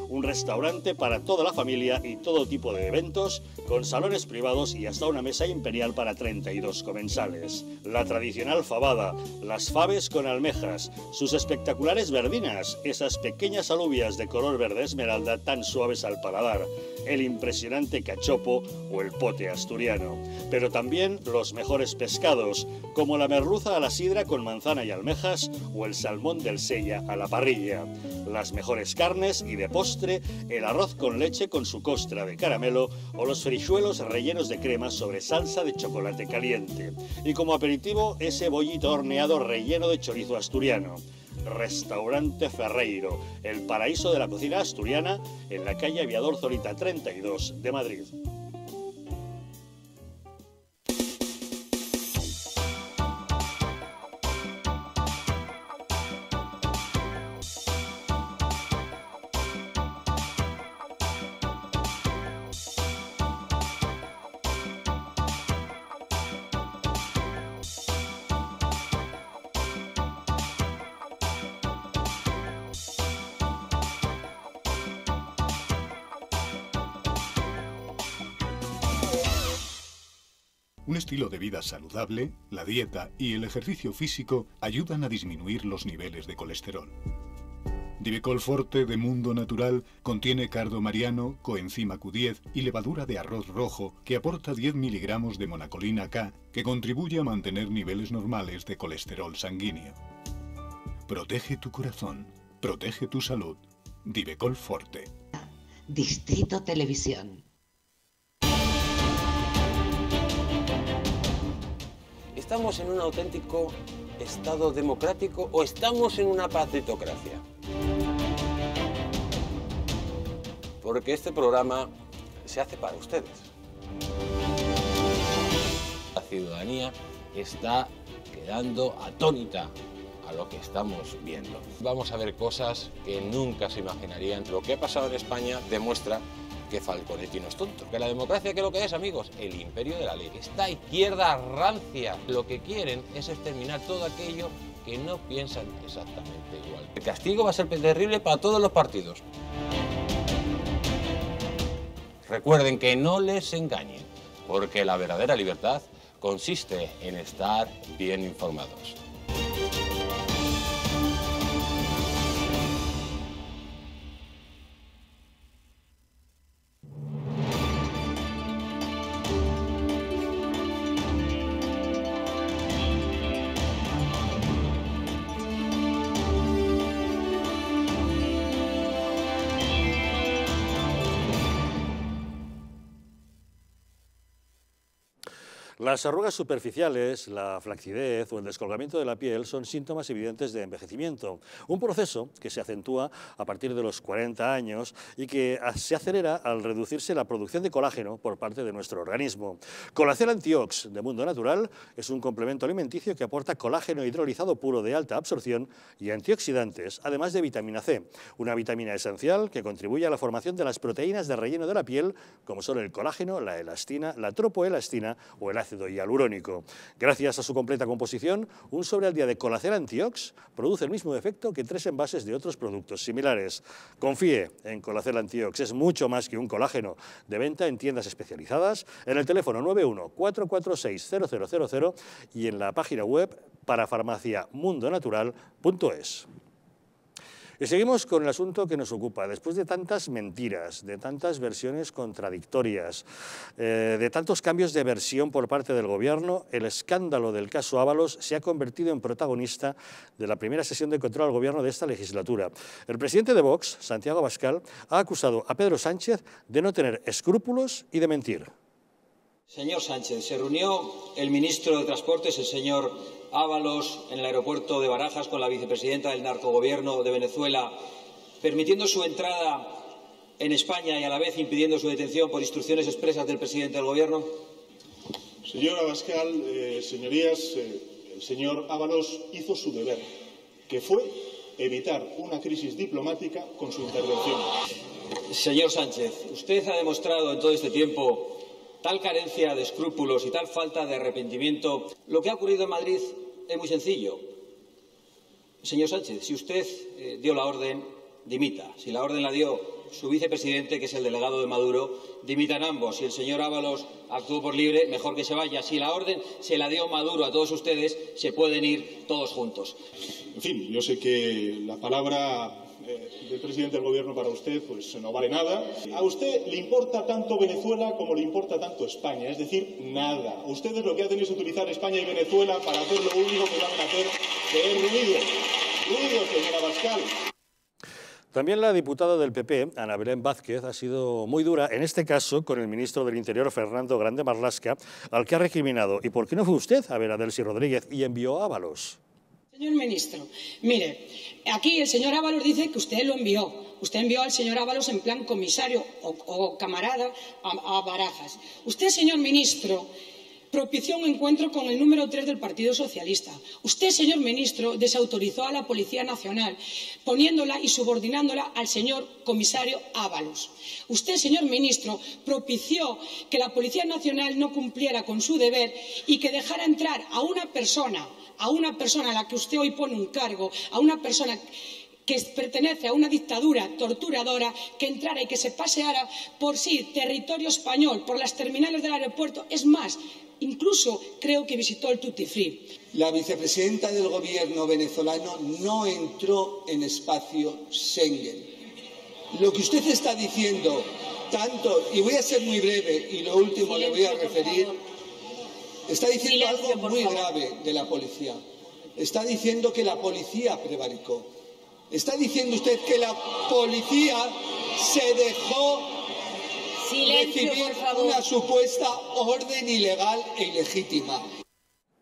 Un restaurante para toda la familia y todo tipo de eventos, con salones privados y hasta una mesa imperial para 32 comensales. La tradicional fabada, las faves con almejas, sus espectaculares verdinas, esas pequeñas alubias de color verde esmeralda tan suaves al paladar, el impresionante cachopo o el pote asturiano. Pero también los mejores pescados, como la merluza a la sidra con manzana y almejas o el salmón del Sella a la parrilla. Las mejores carnes y de postre, el arroz con leche con su costra de caramelo o los frijuelos rellenos de crema sobre salsa de chocolate caliente. Y como aperitivo, ese bollito horneado relleno de chorizo asturiano. Restaurante Ferreiro, el paraíso de la cocina asturiana en la calle Aviador Zorita 32 de Madrid. Un estilo de vida saludable, la dieta y el ejercicio físico ayudan a disminuir los niveles de colesterol. Divecol Forte de Mundo Natural contiene cardo mariano, coenzima Q10 y levadura de arroz rojo que aporta 10 miligramos de monacolina K que contribuye a mantener niveles normales de colesterol sanguíneo. Protege tu corazón, protege tu salud. Divecol Forte. Distrito Televisión. ¿Estamos en un auténtico Estado democrático o estamos en una partitocracia? Porque este programa se hace para ustedes. La ciudadanía está quedando atónita a lo que estamos viendo. Vamos a ver cosas que nunca se imaginarían. Lo que ha pasado en España demuestra que Falconetti no es tonto. Que la democracia, ¿qué es lo que es, amigos? El imperio de la ley. Esta izquierda rancia lo que quieren es exterminar todo aquello que no piensan exactamente igual. El castigo va a ser terrible para todos los partidos. Recuerden que no les engañen, porque la verdadera libertad consiste en estar bien informados. Las arrugas superficiales, la flacidez o el descolgamiento de la piel son síntomas evidentes de envejecimiento, un proceso que se acentúa a partir de los 40 años y que se acelera al reducirse la producción de colágeno por parte de nuestro organismo. Colacel Antiox de Mundo Natural es un complemento alimenticio que aporta colágeno hidrolizado puro de alta absorción y antioxidantes, además de vitamina C, una vitamina esencial que contribuye a la formación de las proteínas de relleno de la piel, como son el colágeno, la elastina, la tropoelastina o el ácido hialurónico. Gracias a su completa composición, un sobre al día de Colacel Antiox produce el mismo efecto que 3 envases de otros productos similares. Confíe en Colacel Antiox, es mucho más que un colágeno. De venta en tiendas especializadas, en el teléfono 91-446-0000 y en la página web parafarmaciamundonatural.es. Y seguimos con el asunto que nos ocupa. Después de tantas mentiras, de tantas versiones contradictorias, de tantos cambios de versión por parte del Gobierno, el escándalo del caso Ábalos se ha convertido en protagonista de la primera sesión de control al Gobierno de esta legislatura. El presidente de Vox, Santiago Abascal, ha acusado a Pedro Sánchez de no tener escrúpulos y de mentir. Señor Sánchez, se reunió el ministro de Transportes, el señor Ábalos, en el aeropuerto de Barajas con la vicepresidenta del narcogobierno de Venezuela, permitiendo su entrada en España y a la vez impidiendo su detención por instrucciones expresas del presidente del Gobierno. Señor Abascal, señorías, el señor Ábalos hizo su deber, que fue evitar una crisis diplomática con su intervención. Señor Sánchez, usted ha demostrado en todo este tiempo tal carencia de escrúpulos y tal falta de arrepentimiento. Lo que ha ocurrido en Madrid es muy sencillo. Señor Sánchez, si usted dio la orden, dimita. Si la orden la dio su vicepresidente, que es el delegado de Maduro, dimitan ambos. Si el señor Ábalos actuó por libre, mejor que se vaya. Si la orden se la dio Maduro a todos ustedes, se pueden ir todos juntos. En fin, yo sé que la palabra del presidente del Gobierno para usted pues no vale nada. A usted le importa tanto Venezuela como le importa tanto España, es decir, nada. Ustedes lo que hacen es utilizar España y Venezuela para hacer lo único que van a hacer, que es ruido. Ruido, señor Abascal. También la diputada del PP, Ana Belén Vázquez, ha sido muy dura, en este caso, con el ministro del Interior, Fernando Grande Marlaska, al que ha recriminado. ¿Y por qué no fue usted a ver a Delcy Rodríguez y envió a Ábalos? Señor ministro, mire, aquí el señor Ábalos dice que usted lo envió. Usted envió al señor Ábalos en plan comisario o camarada a Barajas. Usted, señor ministro, propició un encuentro con el número 3 del Partido Socialista. Usted, señor ministro, desautorizó a la Policía Nacional, poniéndola y subordinándola al señor comisario Ábalos. Usted, señor ministro, propició que la Policía Nacional no cumpliera con su deber y que dejara entrar a una persona a la que usted hoy pone un cargo, a una persona que pertenece a una dictadura torturadora, que entrara y que se paseara por sí territorio español, por las terminales del aeropuerto. Es más, Incluso creo que visitó el Tutti Free. La vicepresidenta del gobierno venezolano no entró en espacio Schengen. Lo que usted está diciendo, tanto, y voy a ser muy breve, y lo último le voy a referir, está diciendo algo muy grave de la policía. Está diciendo que la policía prevaricó. Está diciendo usted que la policía se dejó recibir una supuesta orden ilegal e ilegítima.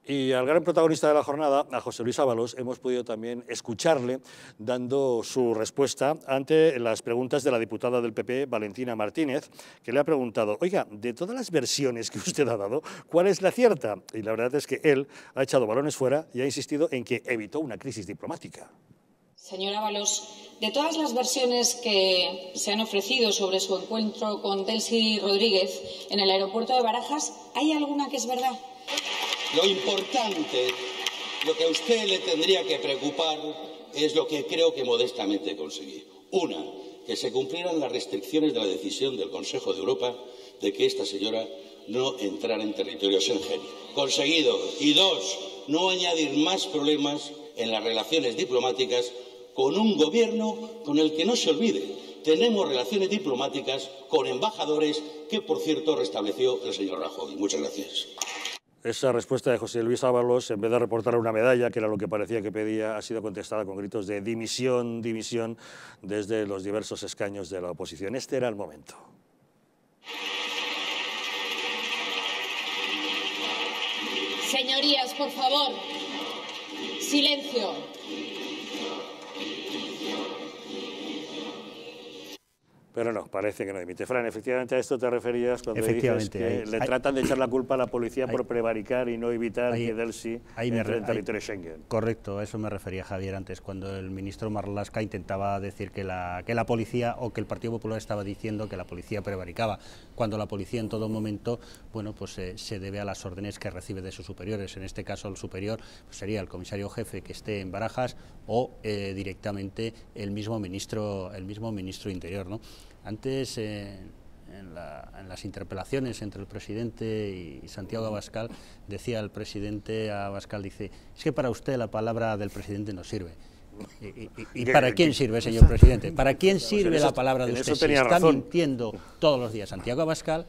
Y al gran protagonista de la jornada, a José Luis Ábalos, hemos podido también escucharle dando su respuesta ante las preguntas de la diputada del PP, Valentina Martínez, que le ha preguntado, oiga, de todas las versiones que usted ha dado, ¿cuál es la cierta? Y la verdad es que él ha echado balones fuera y ha insistido en que evitó una crisis diplomática. Señor Ábalos, de todas las versiones que se han ofrecido sobre su encuentro con Delcy Rodríguez en el aeropuerto de Barajas, ¿hay alguna que es verdad? Lo importante, lo que a usted le tendría que preocupar es lo que creo que modestamente conseguí. Una, que se cumplieran las restricciones de la decisión del Consejo de Europa de que esta señora no entrara en territorio Schengen. Conseguido. Y dos, no añadir más problemas en las relaciones diplomáticas con un gobierno con el que, no se olvide, tenemos relaciones diplomáticas con embajadores que, por cierto, restableció el señor Rajoy. Muchas gracias. Esa respuesta de José Luis Ábalos, en vez de reportarle una medalla, que era lo que parecía que pedía, ha sido contestada con gritos de dimisión, dimisión, desde los diversos escaños de la oposición. Este era el momento. Señorías, por favor, silencio. Pero no, parece que no dimite. Fran, efectivamente a esto te referías cuando dices que le tratan de echar la culpa a la policía por prevaricar y no evitar que Delcy entre en territorio Schengen. Correcto, a eso me refería Javier antes, cuando el ministro Marlaska intentaba decir que la policía o que el Partido Popular estaba diciendo que la policía prevaricaba, cuando la policía en todo momento, bueno, pues se debe a las órdenes que recibe de sus superiores. En este caso el superior pues sería el comisario jefe que esté en Barajas o directamente el mismo ministro de Interior, ¿no? Antes, en las interpelaciones entre el presidente y Santiago Abascal, decía el presidente a Abascal, dice, es que para usted la palabra del presidente no sirve. ¿Y para quién sirve, señor presidente? ¿Para quién sirve la palabra de usted? Si está mintiendo todos los días Santiago Abascal,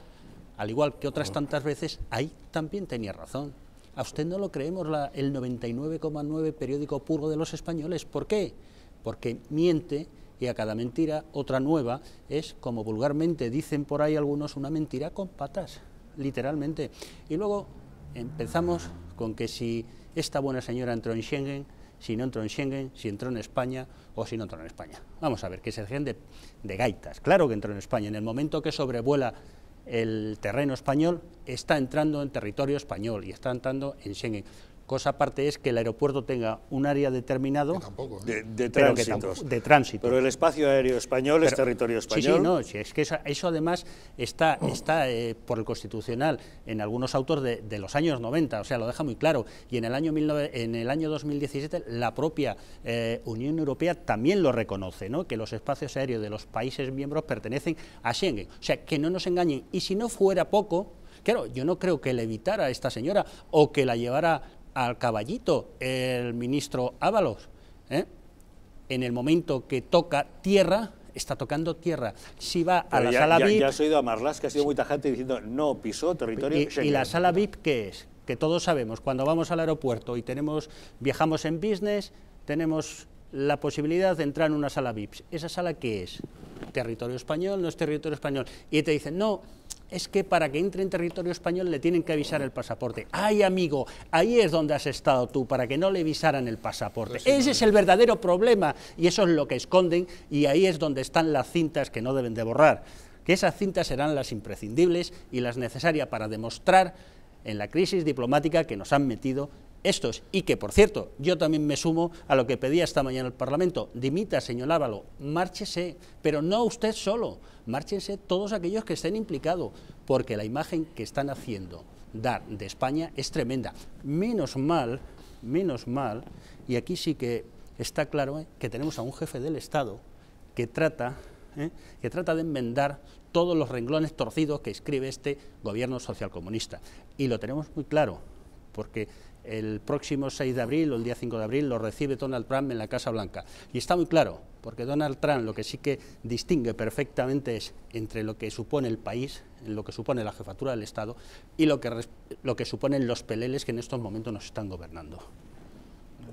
al igual que otras tantas veces, ahí también tenía razón. A usted no lo creemos el 99,9 periódico puro de los españoles. ¿Por qué? Porque miente. Y a cada mentira, otra nueva, es, como vulgarmente dicen por ahí algunos, una mentira con patas, literalmente. Y luego empezamos con que si esta buena señora entró en Schengen, si no entró en Schengen, si entró en España o si no entró en España. Vamos a ver, que se dejen de gaitas. Claro que entró en España. En el momento que sobrevuela el terreno español, está entrando en territorio español y está entrando en Schengen. Cosa aparte es que el aeropuerto tenga un área determinado de tránsito. Pero el espacio aéreo español es territorio español. Sí, no, sí, es que eso además está por el Constitucional en algunos autos de los años 90, o sea, lo deja muy claro. Y en el año 2017 la propia Unión Europea también lo reconoce, ¿no? Que los espacios aéreos de los países miembros pertenecen a Schengen. O sea, que no nos engañen. Y si no fuera poco, claro, yo no creo que le evitara a esta señora o que la llevara al caballito el ministro Ábalos, en el momento que toca tierra, está tocando tierra. Si va a la sala VIP... Ya has oído a Marlaska, que ha sido muy tajante diciendo no pisó territorio Schengen. ¿Y la sala VIP qué es? Que todos sabemos, cuando vamos al aeropuerto y viajamos en business, tenemos la posibilidad de entrar en una sala VIP. ¿Esa sala qué es? ¿Territorio español? ¿No es territorio español? Y te dicen, no, es que para que entre en territorio español le tienen que avisar el pasaporte. ¡Ay, amigo! Ahí es donde has estado tú, para que no le avisaran el pasaporte. Ese es el verdadero problema, y eso es lo que esconden, y ahí es donde están las cintas que no deben de borrar. Que esas cintas serán las imprescindibles y las necesarias para demostrar en la crisis diplomática que nos han metido estos, y que, por cierto, yo también me sumo a lo que pedía esta mañana el Parlamento: dimita, señor Ábalos, márchese, pero no usted solo, márchense todos aquellos que estén implicados, porque la imagen que están haciendo dar de España es tremenda. Menos mal, y aquí sí que está claro, que tenemos a un jefe del Estado que trata que trata de enmendar todos los renglones torcidos que escribe este gobierno socialcomunista. Y lo tenemos muy claro, porque el próximo 6 de abril o el día 5 de abril lo recibe Donald Trump en la Casa Blanca. Y está muy claro, porque Donald Trump lo que sí que distingue perfectamente es entre lo que supone el país, lo que supone la jefatura del Estado y lo que suponen los peleles que en estos momentos nos están gobernando.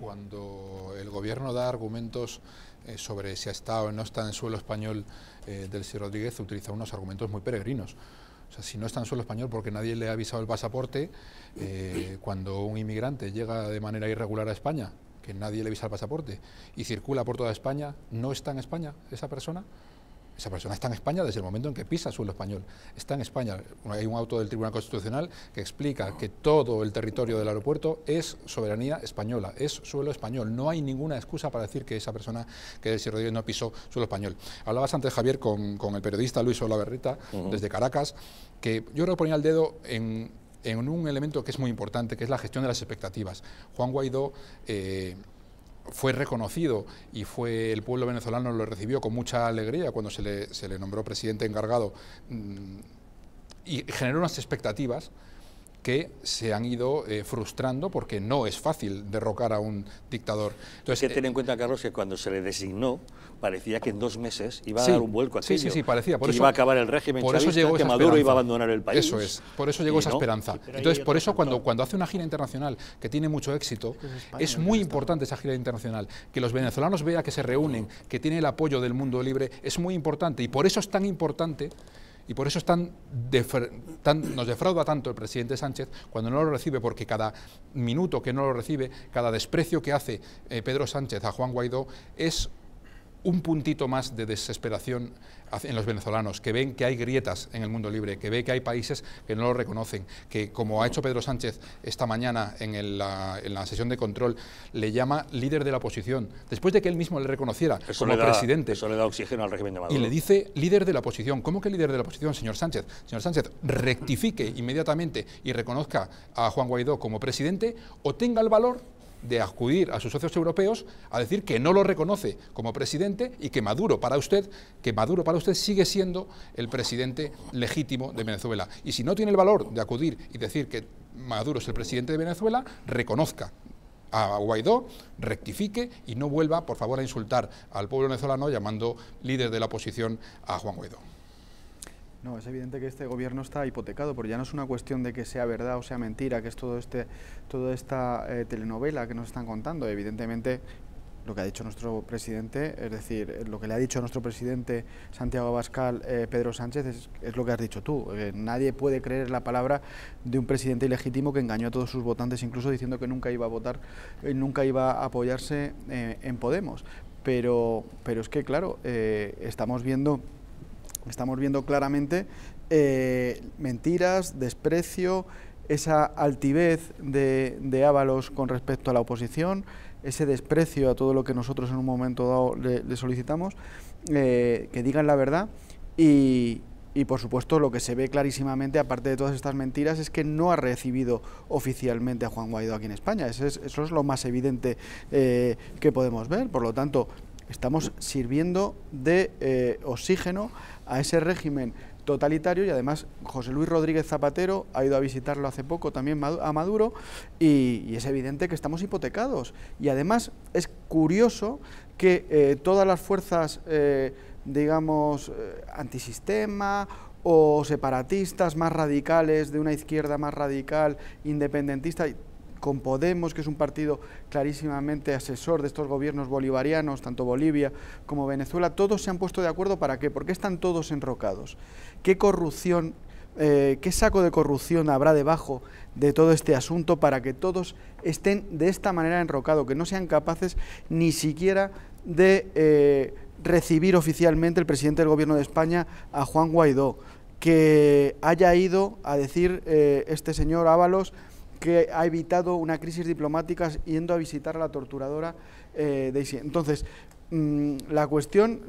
Cuando el gobierno da argumentos sobre si está o no está en suelo español Delcy Rodríguez, utiliza unos argumentos muy peregrinos. O sea, si no está en suelo español porque nadie le ha avisado el pasaporte, cuando un inmigrante llega de manera irregular a España, que nadie le avisa el pasaporte, y circula por toda España, ¿no está en España esa persona? Esa persona está en España desde el momento en que pisa suelo español. Está en España. Hay un auto del Tribunal Constitucional que explica que todo el territorio del aeropuerto es soberanía española, es suelo español. No hay ninguna excusa para decir que esa persona, que Delcy Rodríguez, no pisó suelo español. Hablabas antes, Javier, con el periodista Luis Olaverrita, desde Caracas, que yo creo que ponía el dedo en un elemento que es muy importante, que es la gestión de las expectativas. Juan Guaidó fue reconocido y el pueblo venezolano lo recibió con mucha alegría cuando se le nombró presidente encargado, y generó unas expectativas que se han ido frustrando porque no es fácil derrocar a un dictador. Entonces, hay que tener en cuenta, Carlos, que cuando se le designó parecía que en 2 meses iba a dar un vuelco a aquello. Sí, parecía. Por que eso, iba a acabar el régimen por eso chavista, llegó que esa Maduro esperanza. iba a abandonar el país. Eso es, por eso llegó esa esperanza. Entonces, por eso cuando hace una gira internacional que tiene mucho éxito, es muy importante esa gira internacional. Que los venezolanos vean que se reúnen, que tiene el apoyo del mundo libre, es muy importante. Y por eso es tan importante, y por eso nos defrauda tanto el presidente Sánchez cuando no lo recibe, porque cada minuto que no lo recibe, cada desprecio que hace Pedro Sánchez a Juan Guaidó es un puntito más de desesperación en los venezolanos, que ven que hay grietas en el mundo libre, que ven que hay países que no lo reconocen, que como ha hecho Pedro Sánchez esta mañana en la sesión de control, le llama líder de la oposición, después de que él mismo le reconociera como presidente. Eso le da oxígeno al régimen de Maduro. Y le dice líder de la oposición. ¿Cómo que líder de la oposición, señor Sánchez? Señor Sánchez, rectifique inmediatamente y reconozca a Juan Guaidó como presidente, o tenga el valor de acudir a sus socios europeos a decir que no lo reconoce como presidente y que Maduro para usted sigue siendo el presidente legítimo de Venezuela. Y si no tiene el valor de acudir y decir que Maduro es el presidente de Venezuela, reconozca a Guaidó, rectifique y no vuelva, por favor, a insultar al pueblo venezolano llamando líder de la oposición a Juan Guaidó. No, es evidente que este gobierno está hipotecado, porque ya no es una cuestión de que sea verdad o sea mentira, que es toda esta telenovela que nos están contando. Evidentemente, lo que ha dicho nuestro presidente, es decir, lo que le ha dicho a nuestro presidente Santiago Abascal, Pedro Sánchez, es lo que has dicho tú. Nadie puede creer la palabra de un presidente ilegítimo que engañó a todos sus votantes, incluso diciendo que nunca iba a votar, nunca iba a apoyarse en Podemos. Pero es que, claro, estamos viendo claramente mentiras, desprecio, esa altivez de Ábalos con respecto a la oposición, ese desprecio a todo lo que nosotros en un momento dado le solicitamos, que digan la verdad y por supuesto lo que se ve clarísimamente, aparte de todas estas mentiras, es que no ha recibido oficialmente a Juan Guaidó aquí en España. Eso es lo más evidente que podemos ver. Por lo tanto, estamos sirviendo de oxígeno a ese régimen totalitario, y además José Luis Rodríguez Zapatero ha ido a visitarlo hace poco también a Maduro, y es evidente que estamos hipotecados. Y además es curioso que todas las fuerzas, digamos, antisistema o separatistas más radicales, de una izquierda más radical, independentista, con Podemos, que es un partido clarísimamente asesor de estos gobiernos bolivarianos, tanto Bolivia como Venezuela, todos se han puesto de acuerdo. ¿Para qué? Porque están todos enrocados. ¿Qué corrupción, qué saco de corrupción habrá debajo de todo este asunto para que todos estén de esta manera enrocados, que no sean capaces ni siquiera de recibir oficialmente el presidente del Gobierno de España a Juan Guaidó, que haya ido a decir este señor Ábalos que ha evitado una crisis diplomática yendo a visitar a la torturadora Daisy? Entonces, la cuestión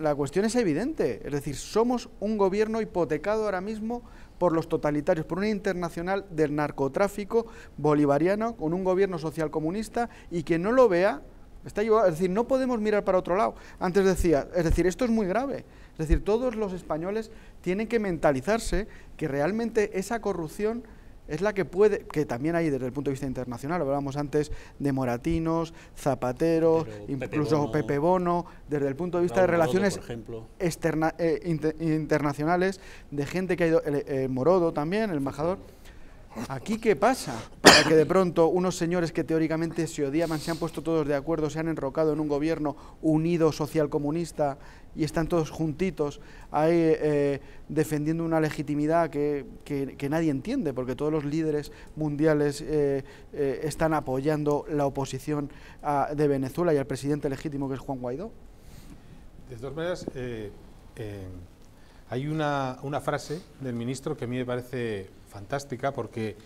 es evidente, es decir, somos un gobierno hipotecado ahora mismo por los totalitarios, por una internacional del narcotráfico bolivariano, con un gobierno socialcomunista, y que no lo vea Está llevado, es decir, no podemos mirar para otro lado. Antes decía, es decir, esto es muy grave. Es decir, todos los españoles tienen que mentalizarse que realmente esa corrupción es la que puede, que también hay desde el punto de vista internacional, hablábamos antes de Moratinos, Zapatero, incluso Pepe Bono, desde el punto de vista de relaciones internacionales, de gente que ha ido, Morodo también, el embajador. ¿Aquí qué pasa? Para que de pronto unos señores que teóricamente se odiaban, se han puesto todos de acuerdo, se han enrocado en un gobierno unido socialcomunista y están todos juntitos ahí defendiendo una legitimidad que nadie entiende, porque todos los líderes mundiales están apoyando la oposición de Venezuela y al presidente legítimo que es Juan Guaidó? De todas maneras, hay una frase del ministro que a mí me parece fantástica porque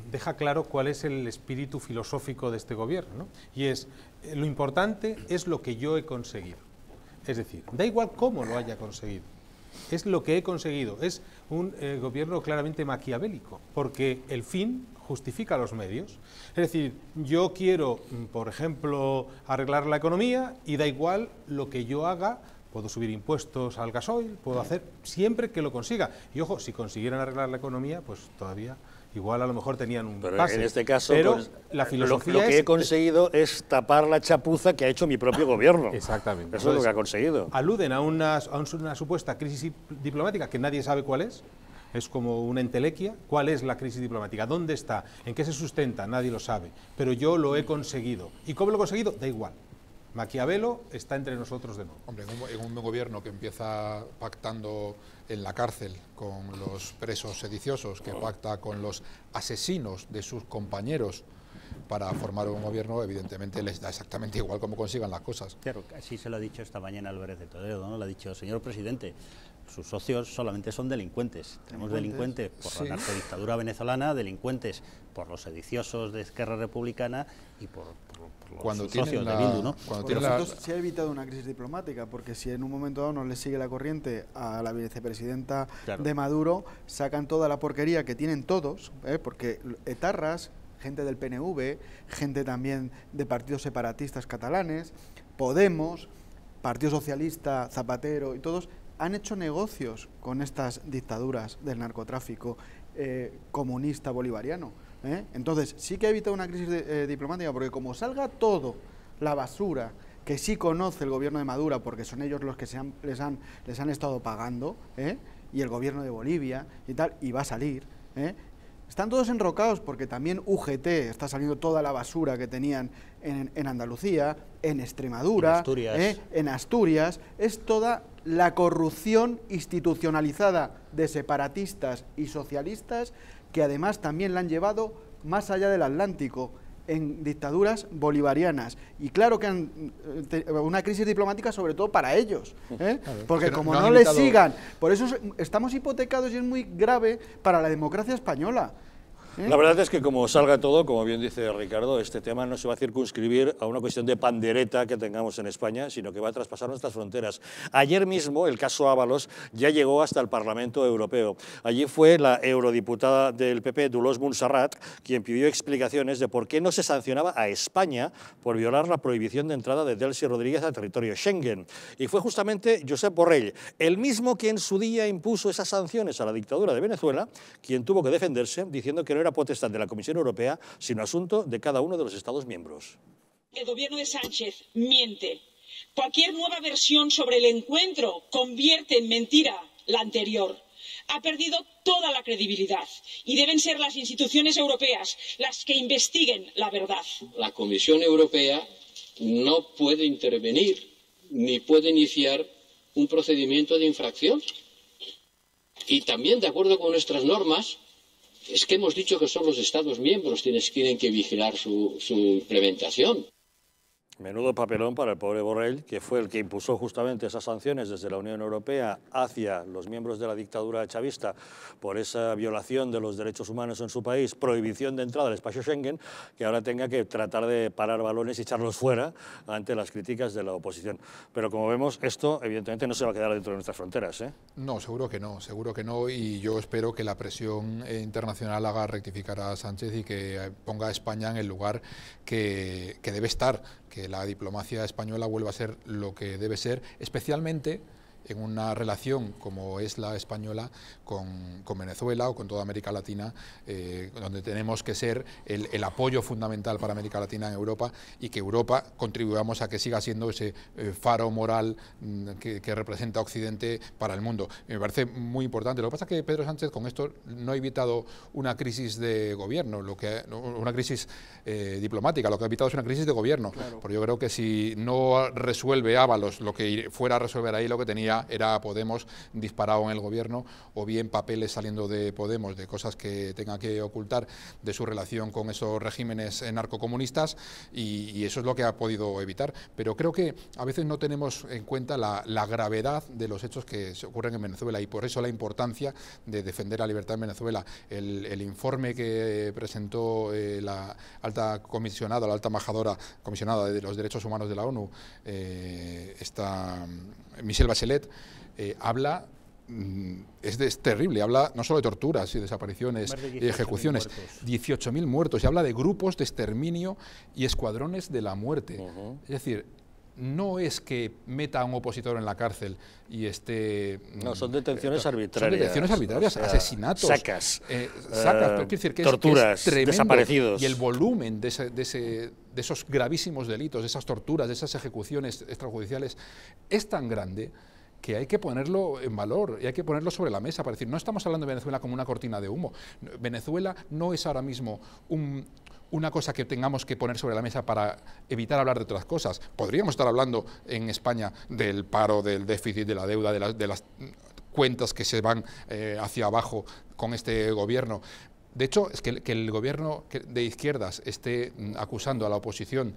deja claro cuál es el espíritu filosófico de este gobierno, ¿no? Y es, lo importante es lo que yo he conseguido. Es decir, da igual cómo lo haya conseguido, es lo que he conseguido. Es un gobierno claramente maquiavélico, porque el fin justifica los medios. Es decir, yo quiero, por ejemplo, arreglar la economía y da igual lo que yo haga. Puedo subir impuestos al gasoil, puedo hacer siempre que lo consiga. Y ojo, si consiguieran arreglar la economía, pues todavía igual a lo mejor tenían un pase. En este caso, pero pues, la filosofía lo que he conseguido es tapar la chapuza que ha hecho mi propio gobierno. Exactamente. Eso es lo que ha conseguido. Aluden a una supuesta crisis diplomática que nadie sabe cuál es. Es como una entelequia. ¿Cuál es la crisis diplomática? ¿Dónde está? ¿En qué se sustenta? Nadie lo sabe. Pero yo lo he conseguido. ¿Y cómo lo he conseguido? Da igual. Maquiavelo está entre nosotros de nuevo. Hombre, en un gobierno que empieza pactando en la cárcel con los presos sediciosos, que pacta con los asesinos de sus compañeros para formar un gobierno, evidentemente les da exactamente igual cómo consigan las cosas. Claro, así se lo ha dicho esta mañana Álvarez de Toledo, ¿no? Le ha dicho, señor presidente, sus socios solamente son delincuentes. Tenemos delincuentes por la narcodictadura venezolana, delincuentes por los sediciosos de Esquerra Republicana y por los socios de Bildu, ¿no? Se ha evitado una crisis diplomática, porque si en un momento dado no le sigue la corriente a la vicepresidenta de Maduro, sacan toda la porquería que tienen todos, porque etarras, gente del PNV, gente también de partidos separatistas catalanes, Podemos, Partido Socialista, Zapatero y todos, han hecho negocios con estas dictaduras del narcotráfico comunista bolivariano. Entonces, sí que ha evitado una crisis diplomática, porque como salga todo la basura que sí conoce el gobierno de Maduro, porque son ellos los que les han estado pagando, y el gobierno de Bolivia y tal, y va a salir, están todos enrocados, porque también UGT está saliendo toda la basura que tenían en Andalucía, en Extremadura, en Asturias, es toda la corrupción institucionalizada de separatistas y socialistas, que además también la han llevado más allá del Atlántico, en dictaduras bolivarianas. Y claro que han una crisis diplomática sobre todo para ellos, porque como no les sigan, por eso estamos hipotecados, y es muy grave para la democracia española. La verdad es que como salga todo, como bien dice Ricardo, este tema no se va a circunscribir a una cuestión de pandereta que tengamos en España, sino que va a traspasar nuestras fronteras. Ayer mismo el caso Ábalos ya llegó hasta el Parlamento Europeo. Allí fue la eurodiputada del PP, Dolors Montserrat, quien pidió explicaciones de por qué no se sancionaba a España por violar la prohibición de entrada de Delcy Rodríguez al territorio Schengen. Y fue justamente Josep Borrell, el mismo que en su día impuso esas sanciones a la dictadura de Venezuela, quien tuvo que defenderse diciendo que no era potestad de la Comisión Europea, sino asunto de cada uno de los Estados miembros. El gobierno de Sánchez miente. Cualquier nueva versión sobre el encuentro convierte en mentira la anterior. Ha perdido toda la credibilidad y deben ser las instituciones europeas las que investiguen la verdad. La Comisión Europea no puede intervenir ni puede iniciar un procedimiento de infracción. Y también, de acuerdo con nuestras normas, es que hemos dicho que son los Estados miembros quienes tienen que vigilar su implementación. Menudo papelón para el pobre Borrell, que fue el que impuso justamente esas sanciones desde la Unión Europea hacia los miembros de la dictadura chavista por esa violación de los derechos humanos en su país, prohibición de entrada al espacio Schengen, que ahora tenga que tratar de parar balones y echarlos fuera ante las críticas de la oposición. Pero como vemos, esto evidentemente no se va a quedar dentro de nuestras fronteras, ¿eh? No, seguro que no, y yo espero que la presión internacional haga rectificar a Sánchez y que ponga a España en el lugar que debe estar. que la diplomacia española vuelva a ser lo que debe ser, especialmente en una relación como es la española con Venezuela o con toda América Latina, donde tenemos que ser el apoyo fundamental para América Latina en Europa, y que Europa contribuyamos a que siga siendo ese faro moral que representa Occidente para el mundo. Me parece muy importante. Lo que pasa es que Pedro Sánchez con esto no ha evitado una crisis de gobierno, una crisis diplomática, lo que ha evitado es una crisis de gobierno. Claro. Porque yo creo que si no resuelve Ábalos lo que fuera a resolver ahí, lo que tenía era Podemos disparado en el gobierno, o bien papeles saliendo de Podemos de cosas que tenga que ocultar de su relación con esos regímenes narcocomunistas, y eso es lo que ha podido evitar. Pero creo que a veces no tenemos en cuenta la gravedad de los hechos que se ocurren en Venezuela, y por eso la importancia de defender la libertad en Venezuela. El informe que presentó la alta comisionada, la alta embajadora comisionada de los derechos humanos de la ONU, Michelle Bachelet, habla, es terrible, habla no solo de torturas y desapariciones y ejecuciones, 18.000 muertos, y habla de grupos de exterminio y escuadrones de la muerte. Es decir, no es que meta a un opositor en la cárcel y esté... No, son detenciones arbitrarias. Son detenciones arbitrarias, o sea, asesinatos. Sacas. Pero quiero decir que torturas, es tremendo, desaparecidos. Y el volumen de esos gravísimos delitos, de esas torturas, de esas ejecuciones extrajudiciales, es tan grande que hay que ponerlo en valor y hay que ponerlo sobre la mesa para decir, no estamos hablando de Venezuela como una cortina de humo. Venezuela no es ahora mismo una cosa que tengamos que poner sobre la mesa para evitar hablar de otras cosas. Podríamos estar hablando en España del paro, del déficit, de la deuda, de las cuentas que se van hacia abajo con este gobierno. De hecho, es que el gobierno de izquierdas esté acusando a la oposición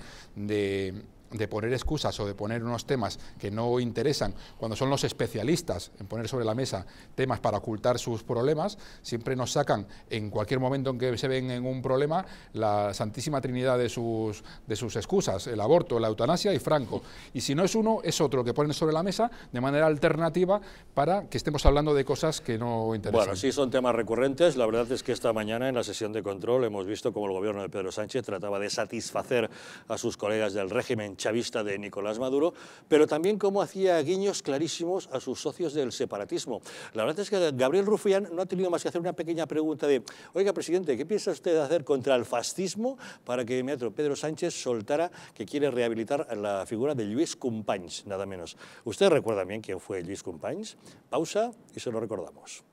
de poner excusas o de poner unos temas que no interesan, cuando son los especialistas en poner sobre la mesa temas para ocultar sus problemas. Siempre nos sacan, en cualquier momento en que se ven en un problema, la santísima trinidad de sus excusas: el aborto, la eutanasia y Franco. Y si no es uno, es otro que ponen sobre la mesa de manera alternativa para que estemos hablando de cosas que no interesan. Bueno, sí, son temas recurrentes. La verdad es que esta mañana en la sesión de control hemos visto cómo el gobierno de Pedro Sánchez trataba de satisfacer a sus colegas del régimen chavista de Nicolás Maduro, pero también cómo hacía guiños clarísimos a sus socios del separatismo. La verdad es que Gabriel Rufián no ha tenido más que hacer una pequeña pregunta de: oiga, presidente, ¿qué piensa usted hacer contra el fascismo para que Pedro Sánchez soltara que quiere rehabilitar la figura de Lluís Companys, nada menos? ¿Usted recuerda bien quién fue Lluís Companys? Pausa y se lo recordamos.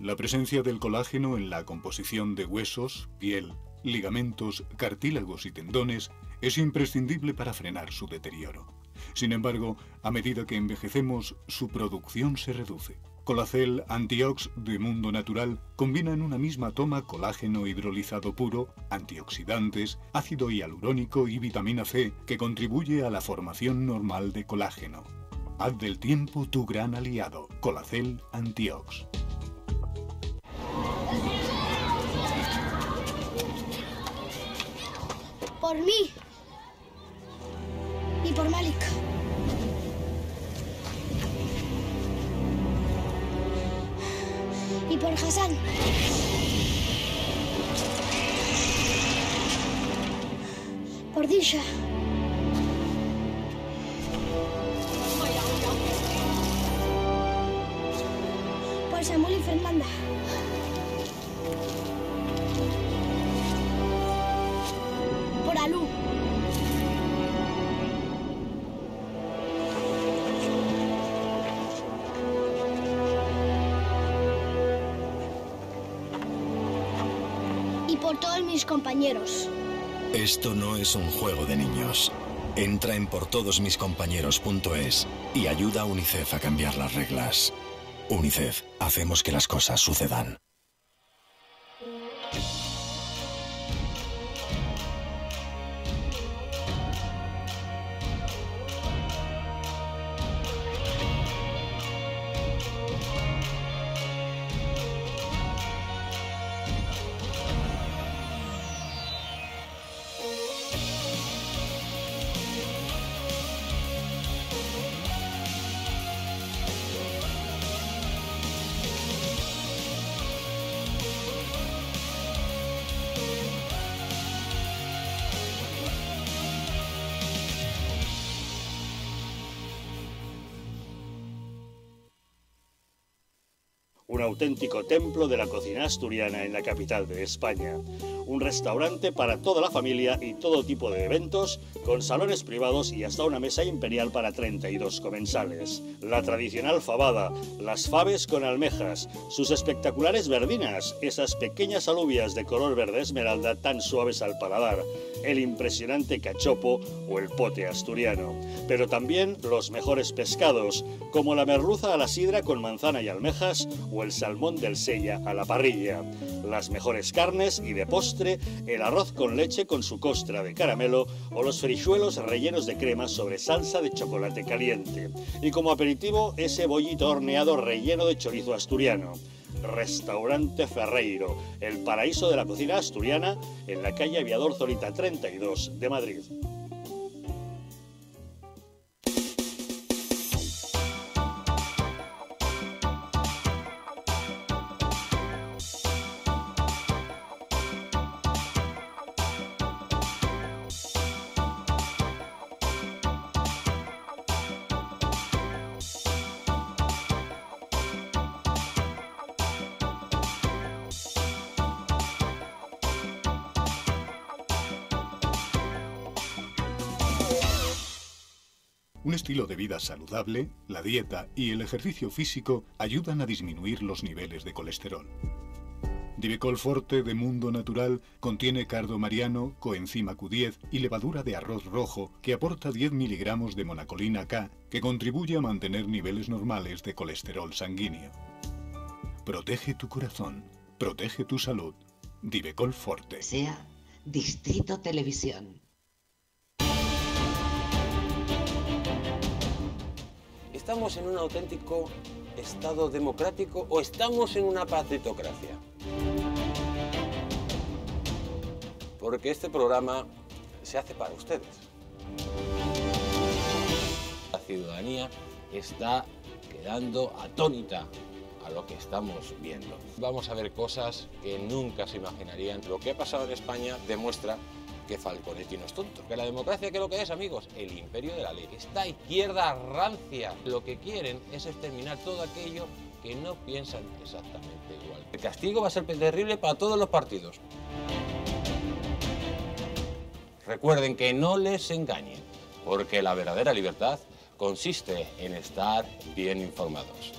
La presencia del colágeno en la composición de huesos, piel, ligamentos, cartílagos y tendones es imprescindible para frenar su deterioro. Sin embargo, a medida que envejecemos, su producción se reduce. Colacel Antiox de Mundo Natural combina en una misma toma colágeno hidrolizado puro, antioxidantes, ácido hialurónico y vitamina C, que contribuye a la formación normal de colágeno. Haz del tiempo tu gran aliado. Colacel Antiox. Por mí y por Malik. Y por Hassan. Por Disha. Por Samuel y Fernanda. Por Alú. Y por todos mis compañeros. Esto no es un juego de niños. Entra en portodosmiscompañeros.es y ayuda a UNICEF a cambiar las reglas. UNICEF, hacemos que las cosas sucedan. un auténtico templo de la cocina asturiana en la capital de España. Un restaurante para toda la familia y todo tipo de eventos, con salones privados y hasta una mesa imperial para 32 comensales. La tradicional fabada, las faves con almejas, sus espectaculares verdinas, esas pequeñas alubias de color verde esmeralda tan suaves al paladar, el impresionante cachopo o el pote asturiano. Pero también los mejores pescados, como la merluza a la sidra con manzana y almejas o el salmón del Sella a la parrilla. Las mejores carnes y de postre, el arroz con leche con su costra de caramelo o los frijuelos rellenos de crema sobre salsa de chocolate caliente. Y como aperitivo, ese bollito horneado relleno de chorizo asturiano. Restaurante Ferreiro, el paraíso de la cocina asturiana, en la calle Aviador Zorita 32 de Madrid. Un estilo de vida saludable, la dieta y el ejercicio físico ayudan a disminuir los niveles de colesterol. Divecol Forte de Mundo Natural contiene cardo mariano, coenzima Q10 y levadura de arroz rojo que aporta 10 miligramos de monacolina K que contribuye a mantener niveles normales de colesterol sanguíneo. Protege tu corazón, protege tu salud. Divecol Forte. Sea Distrito Televisión. ¿Estamos en un auténtico Estado democrático o estamos en una partitocracia? Porque este programa se hace para ustedes. La ciudadanía está quedando atónita a lo que estamos viendo. Vamos a ver cosas que nunca se imaginarían. Lo que ha pasado en España demuestra que Falconetti no es tonto. Que la democracia, ¿qué es lo que es, amigos? El imperio de la ley. Esta izquierda rancia lo que quieren es exterminar todo aquello que no piensan exactamente igual. El castigo va a ser terrible para todos los partidos. Recuerden que no les engañen, porque la verdadera libertad consiste en estar bien informados.